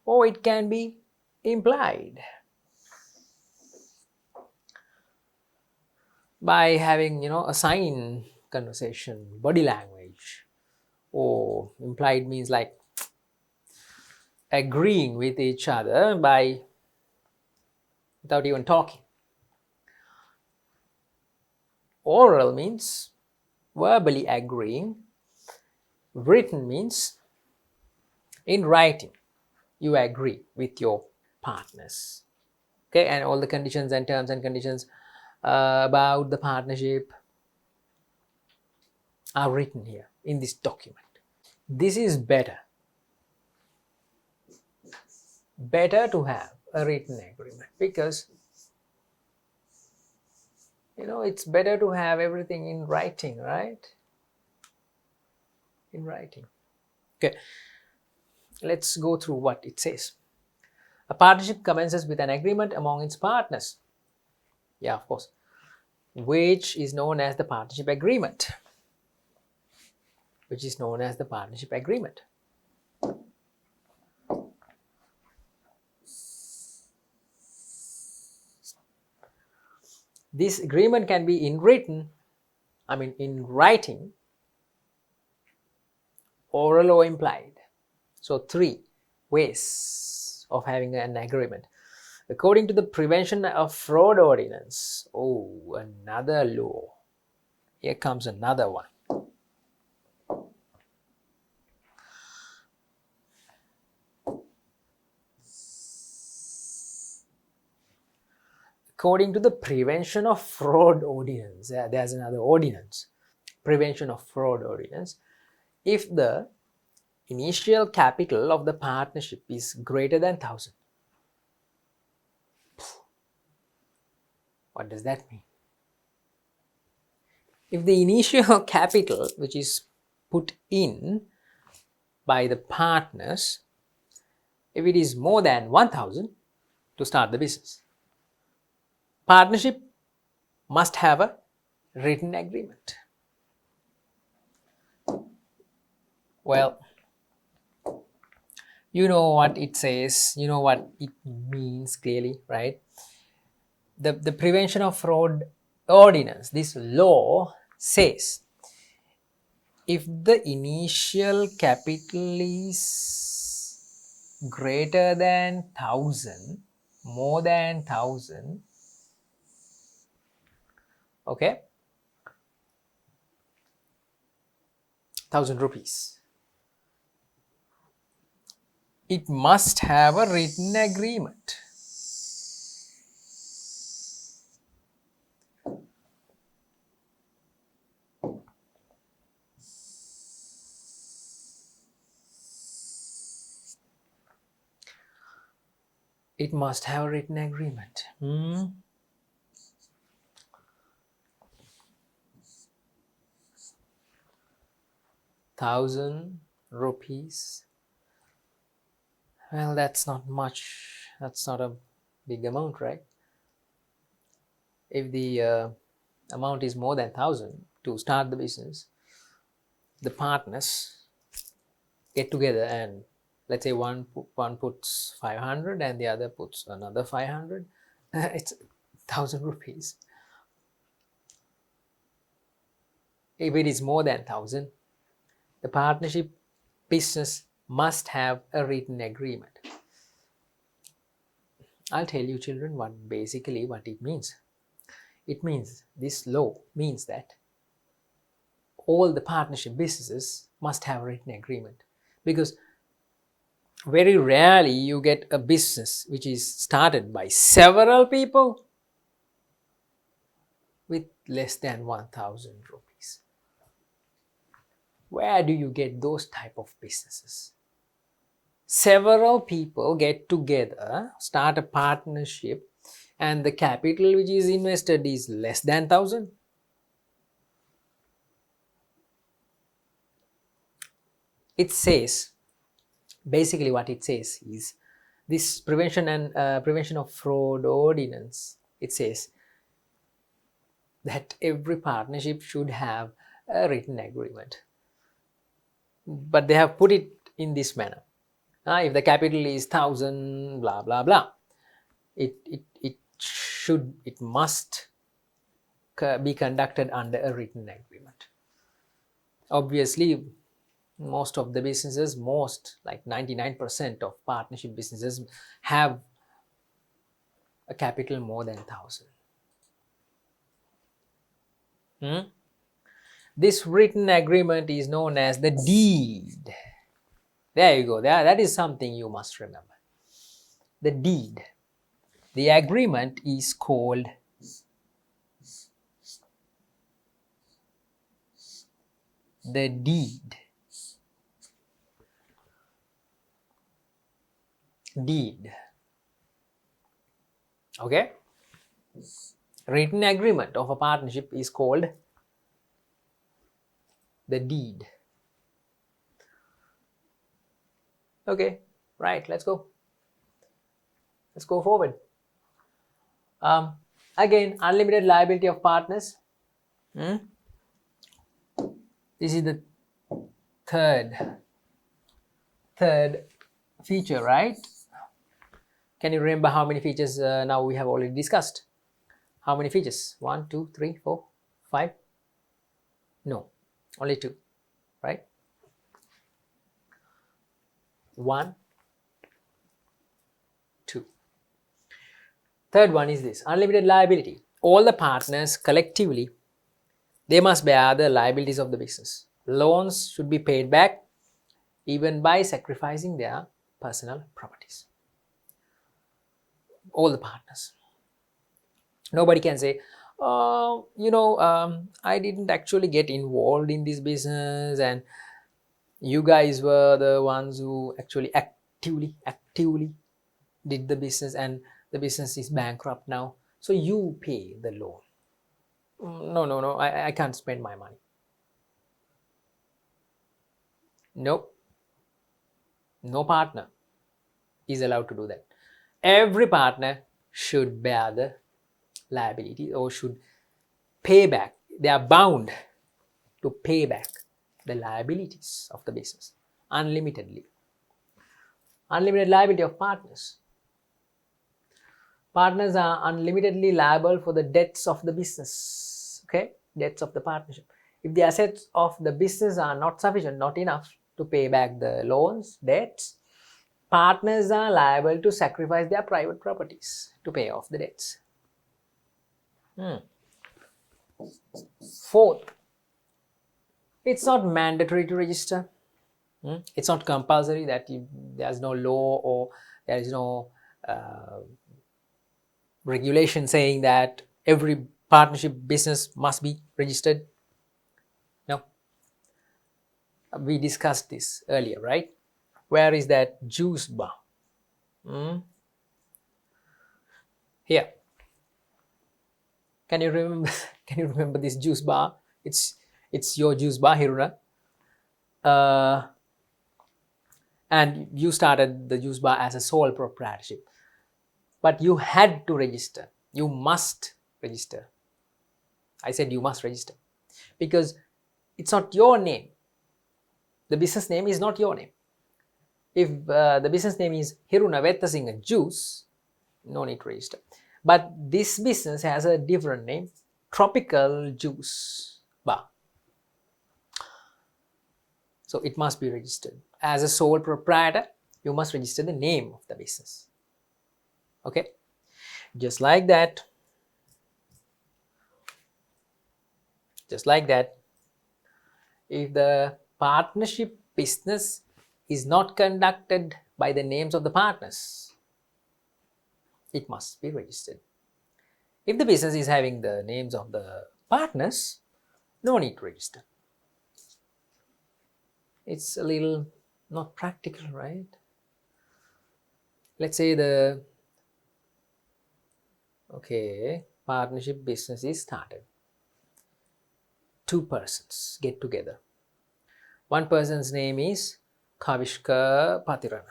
Or it can be implied by having, a sign conversation, body language. Or implied means like agreeing with each other by without even talking. Oral means verbally agreeing. Written means in writing you agree with your partners. Okay, and all the conditions and terms and conditions about the partnership are written here in this document. This is better to have a written agreement, because it's better to have everything in writing, right? In writing. Okay, let's go through what it says. A partnership commences with an agreement among its partners. Yeah, of course. Which is known as the partnership agreement. This agreement can be in writing, oral or implied. So 3 ways of having an agreement. According to the Prevention of Fraud Ordinance. Oh, another law. Here comes another one. According to the Prevention of Fraud Ordinance, there's another ordinance. Prevention of Fraud Ordinance. If the initial capital of the partnership is greater than 1,000. What does that mean? If the initial capital which is put in by the partners, if it is more than 1,000 to start the business, partnership must have a written agreement. Well, you know what it says, you know what it means clearly, right? The Prevention of Fraud Ordinance, this law says, if the initial capital is greater than 1,000, more than 1,000, okay, 1,000 rupees, it must have a written agreement. It must have a written agreement. 1,000 rupees. Well, that's not much. That's not a big amount, right? If the amount is more than 1,000 to start the business, the partners get together and let's say one puts 500 and the other puts another 500. It's 1,000 rupees. If it is more than 1,000, the partnership business must have a written agreement. I'll tell you, children, what it means. It means, this law means that all the partnership businesses must have a written agreement, because very rarely you get a business which is started by several people with less than 1,000 rupees. Where do you get those type of businesses? Several people get together, start a partnership, and the capital which is invested is less than 1,000. It says, basically what it says is, this prevention of fraud ordinance, it says that every partnership should have a written agreement, but they have put it in this manner. If the capital is 1,000 blah blah blah, it must be conducted under a written agreement. Obviously, most of the businesses, like 99% of partnership businesses have a capital more than 1,000. This written agreement is known as the deed. There you go. That is something you must remember. The deed. The agreement is called the deed. Deed. Okay? Written agreement of a partnership is called the deed. Okay, right, let's go. Let's go forward. Again, unlimited liability of partners. This is the third feature, right? Can you remember how many features now we have already discussed? How many features? 1, 2, 3, 4, 5? No, only 2, right? 1, 2. Third one is this, unlimited liability. All the partners collectively, they must bear the liabilities of the business. Loans should be paid back even by sacrificing their personal properties. All the partners. Nobody can say, I didn't actually get involved in this business and you guys were the ones who actually actively did the business and the business is bankrupt now, so you pay the loan. No, I can't spend my money. Nope. No partner is allowed to do that. Every partner should bear the liability or should pay back. They are bound to pay back the liabilities of the business unlimitedly. Unlimited liability of partners. Partners are unlimitedly liable for the debts of the business. Okay, debts of the partnership. If the assets of the business are not sufficient, not enough to pay back the loans, debts, partners are liable to sacrifice their private properties to pay off the debts. Fourth, it's not mandatory to register. It's not compulsory that there's no law or there is no regulation saying that every partnership business must be registered. No. We discussed this earlier, right? Where is that juice bar? Here. Can you remember? Can you remember this juice bar? It's your juice bar, Hiruna. And you started the juice bar as a sole proprietorship, but you had to register. You must register. I said you must register because it's not your name. The business name is not your name. If the business name is Hiruna Vettasinga Juice, no need to register. But this business has a different name, Tropical Juice Bar. So it must be registered. As a sole proprietor, you must register the name of the business. Okay? Just like that. Just like that. If the partnership business is not conducted by the names of the partners, it must be registered. If the business is having the names of the partners, no need to register. It's a little not practical, right? Let's say the partnership business is started. 2 persons get together. One person's name is Kavishka Patirana.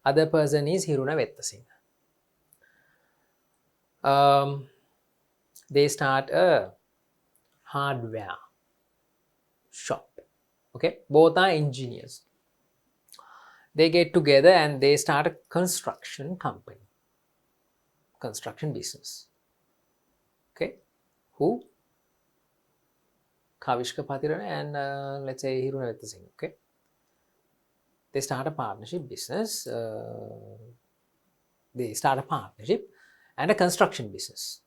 Other person is Hiruna Vettasinghe. They start a hardware shop. Okay, both are engineers. They get together and they start a construction company, construction business. Okay, who? Kavishka Patirana and let's say Hiruna Vettasinghe. Okay, they start a partnership business. They start a partnership and a construction business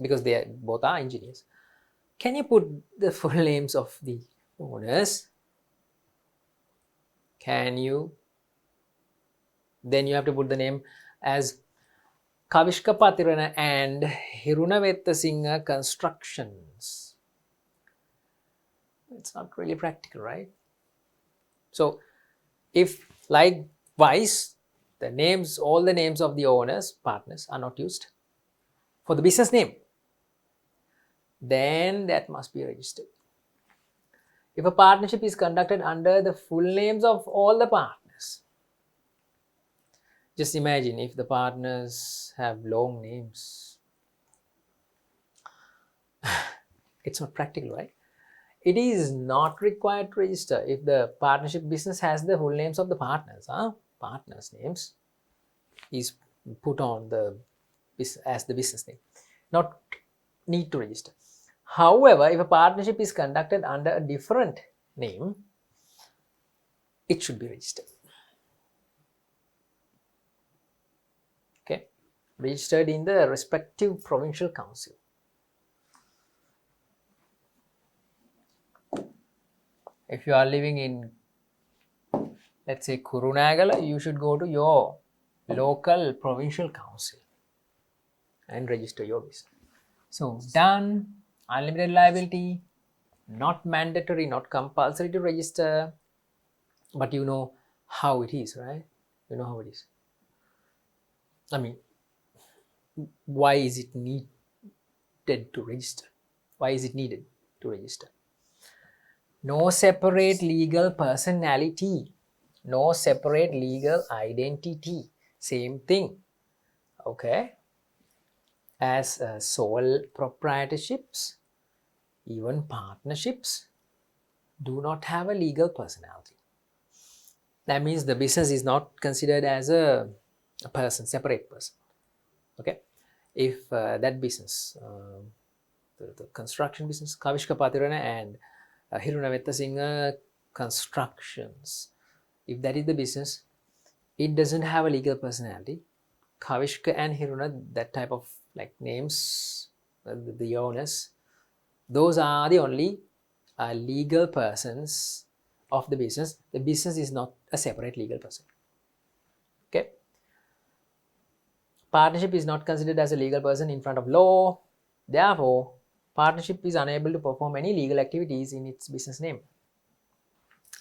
because they both are engineers. Can you put the full names of the owners? Can you? Then you have to put the name as Kavishka Patirana and Hiruna Vettasinghe Constructions. It's not really practical, right? So if likewise the names, all the names of the owners, partners are not used for the business name, then that must be registered. If a partnership is conducted under the full names of all the partners, just imagine if the partners have long names. It's not practical, right? It is not required to register if the partnership business has the full names of the partners. Partners' names is put on the as the business name. Not need to register. However, if a partnership is conducted under a different name, it should be registered. Okay, registered in the respective provincial council. If you are living in, let's say, Kurunagala, you should go to your local provincial council and register your business. So done. Unlimited liability, not mandatory, not compulsory to register, but you know how it is, right? You know how it is. I mean, why is it needed to register? Why is it needed to register? No separate legal personality, no separate legal identity. Same thing, okay? As sole proprietorships, even partnerships do not have a legal personality. That means the business is not considered as a person, separate person. Okay, if that business, the construction business, Kavishka Patirana and Hiruna Vettasinghe Constructions, if that is the business, it doesn't have a legal personality. Kavishka and Hiruna, that type of like names, the owners, those are the only legal persons of the business. The business is not a separate legal person. Okay. Partnership is not considered as a legal person in front of law. Therefore, partnership is unable to perform any legal activities in its business name,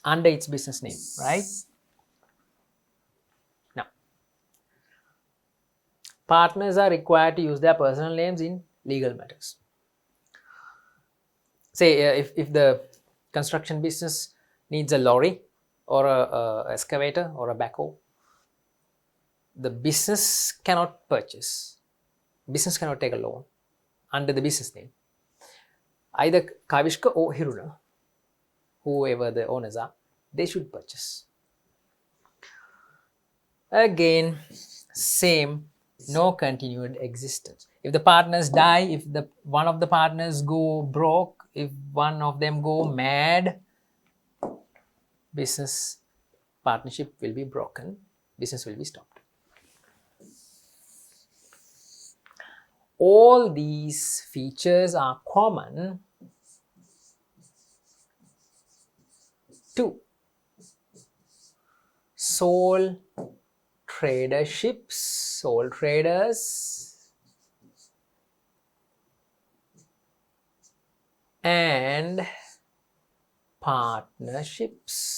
under its business name, right? Now, partners are required to use their personal names in legal matters. Say if the construction business needs a lorry or a excavator or a backhoe, the business cannot purchase, business cannot take a loan under the business name. Either Kavishka or Hiruna, whoever the owners are, they should purchase. Again, same, no continued existence. If the partners die, if the one of the partners go broke, if one of them go mad, business partnership will be broken, business will be stopped. All these features are common to sole traderships, sole traders, and partnerships.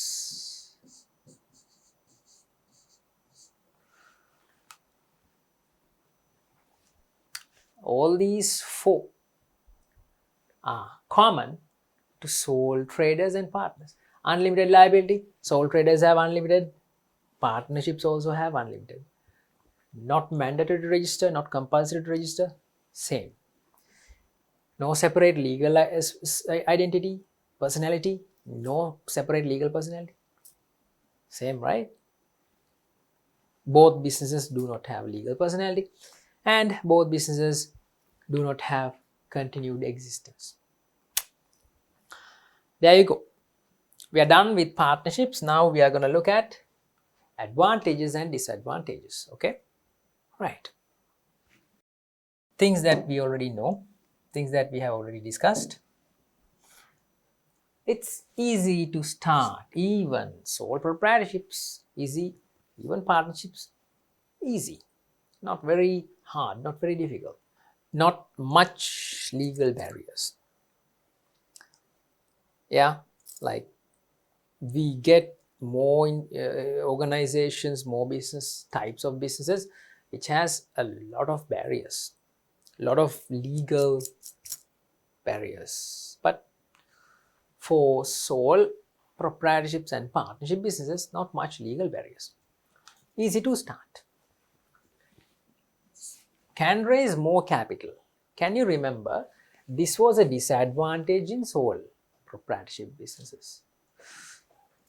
All these four are common to sole traders and partners. Unlimited liability, sole traders have unlimited, Partnerships also have unlimited. Not mandatory to register, not compulsory to register, same. No separate legal identity, personality, no separate legal personality, same, right? Both businesses do not have legal personality, and both businesses do not have continued existence. There you go. We are done with partnerships. Now we are going to look at advantages and disadvantages. Okay, right. Things that we already know, things that we have already discussed. It's easy to start, even sole proprietorships, easy, even partnerships, easy. Not very hard, not very difficult. Not much legal barriers. Yeah, like we get more organizations, more business types of businesses, which has a lot of barriers, a lot of legal barriers. But for sole proprietorships and partnership businesses, not much legal barriers. Easy to start. Can raise more capital. Can you remember? This was a disadvantage in sole proprietorship businesses.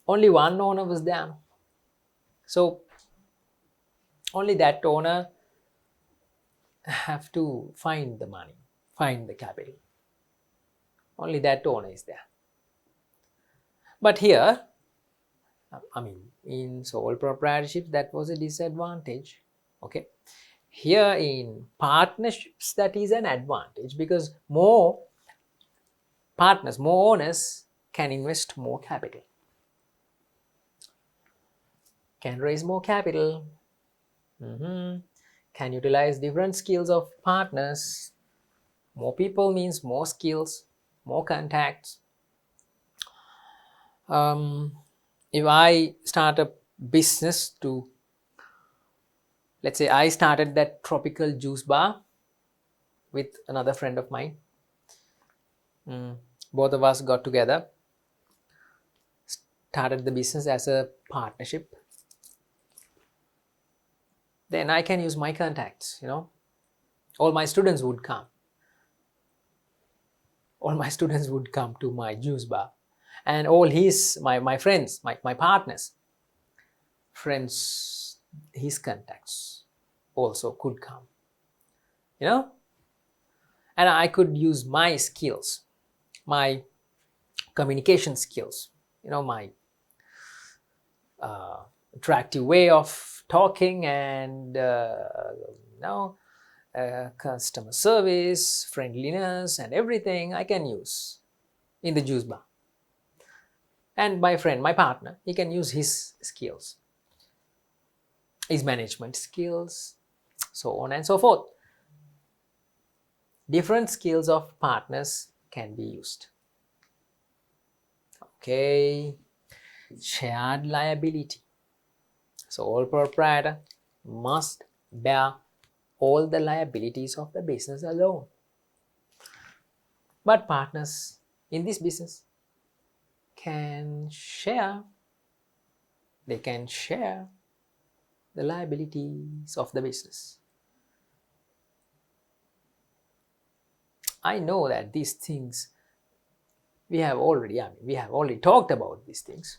Only one owner was there. So only that owner have to find the money, find the capital. Only that owner is there. But here, I mean, in sole proprietorship, that was a disadvantage. Okay. Here in partnerships, that is an advantage, because more partners, more owners can invest more capital, can raise more capital, can utilize different skills of partners. More people means more skills, more contacts. If I start a business to, let's say I started that tropical juice bar with another friend of mine. Both of us got together, started the business as a partnership. Then I can use my contacts, all my students would come. All my students would come to my juice bar, and all my friends, my partners, friends, his contacts also could come, and I could use my skills, my communication skills, my attractive way of talking, and customer service, friendliness, and everything I can use in the juice bar. And my friend, my partner, he can use his skills, his management skills, so on and so forth. Different skills of partners can be used. Okay, shared liability. Sole proprietor must bear all the liabilities of the business alone. But partners in this business can share, they can share the liabilities of the business. I know that these things we have already talked about these things.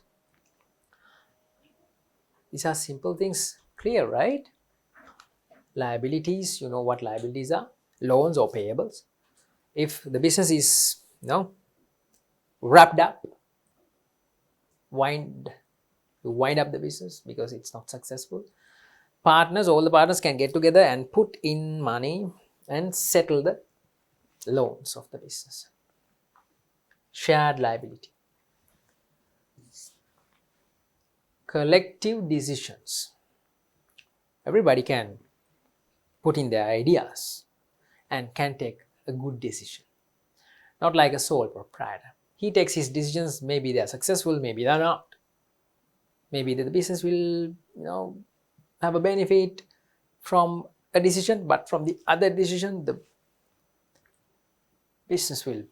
These are simple things, clear, right? Liabilities, you know what liabilities are? Loans or payables. If the business is wrapped up, wind up the business because it's not successful, all the partners can get together and put in money and settle the loans of the business. Shared liability. Collective decisions. Everybody can put in their ideas and can take a good decision. Not like a sole proprietor. He takes his decisions, maybe they are successful, maybe they are not. Maybe the business will, have a benefit from a decision, but from the other decision, the business will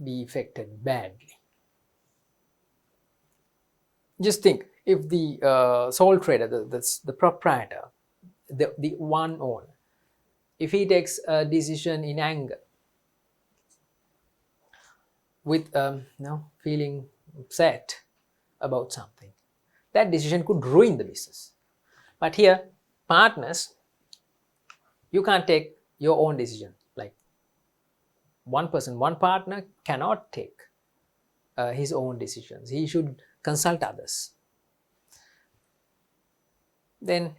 be affected badly. Just think, If the sole trader, the proprietor, the one owner, if he takes a decision in anger, with feeling upset about something, that decision could ruin the business. But here, partners, you can't take your own decision. Like one person, one partner cannot take his own decisions. He should consult others. Then,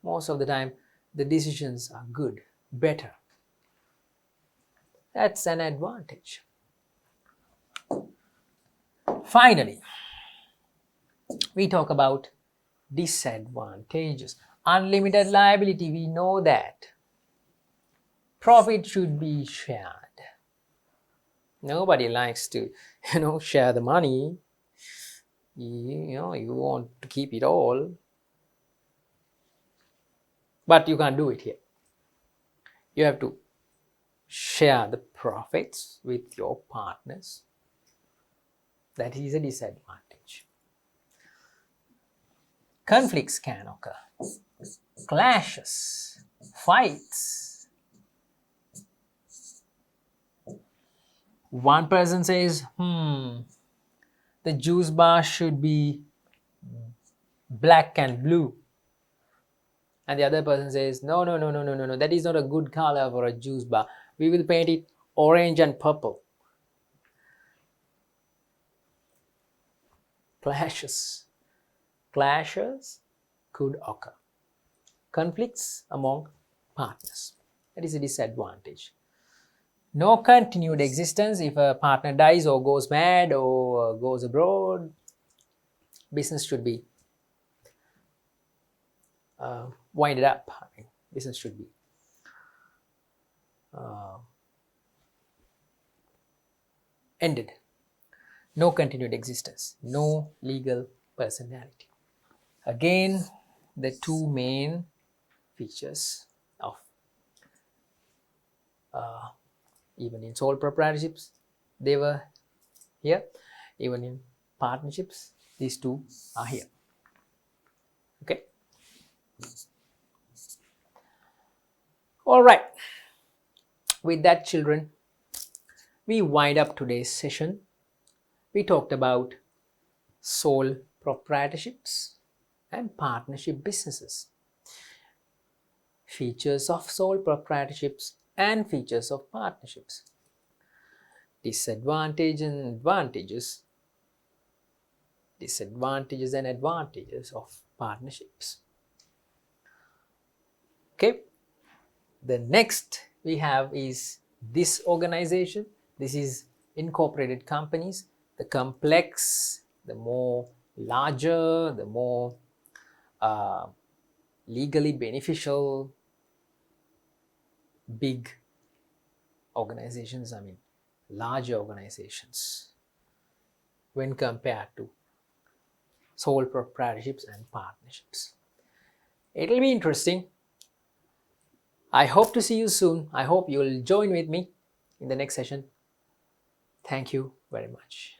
most of the time, the decisions are good, better. That's an advantage. Finally, we talk about disadvantages. Unlimited liability, we know that. Profit should be shared. Nobody likes to, share the money. You want to keep it all. But you can't do it here. You have to share the profits with your partners. That is a disadvantage. Conflicts can occur. Clashes, fights. One person says, the juice bar should be black and blue. And the other person says, no, that is not a good color for a juice bar. We will paint it orange and purple. Clashes could occur. Conflicts among partners. That is a disadvantage. No continued existence. If a partner dies or goes mad or goes abroad, business should be winded up. Business should be ended. No continued existence. No legal personality. Again, the two main features of even in sole proprietorships, they were here. Even in partnerships, these two are here. Okay. All right. With that, children, we wind up today's session. We talked about sole proprietorships and partnership businesses, features of sole proprietorships and features of partnerships, disadvantages and advantages of partnerships. Okay, the next we have is this organization. This is incorporated companies. The complex, the more larger, the more legally beneficial, big organizations, larger organizations when compared to sole proprietorships and partnerships. It'll be interesting. I hope to see you soon. I hope you'll join with me in the next session. Thank you very much.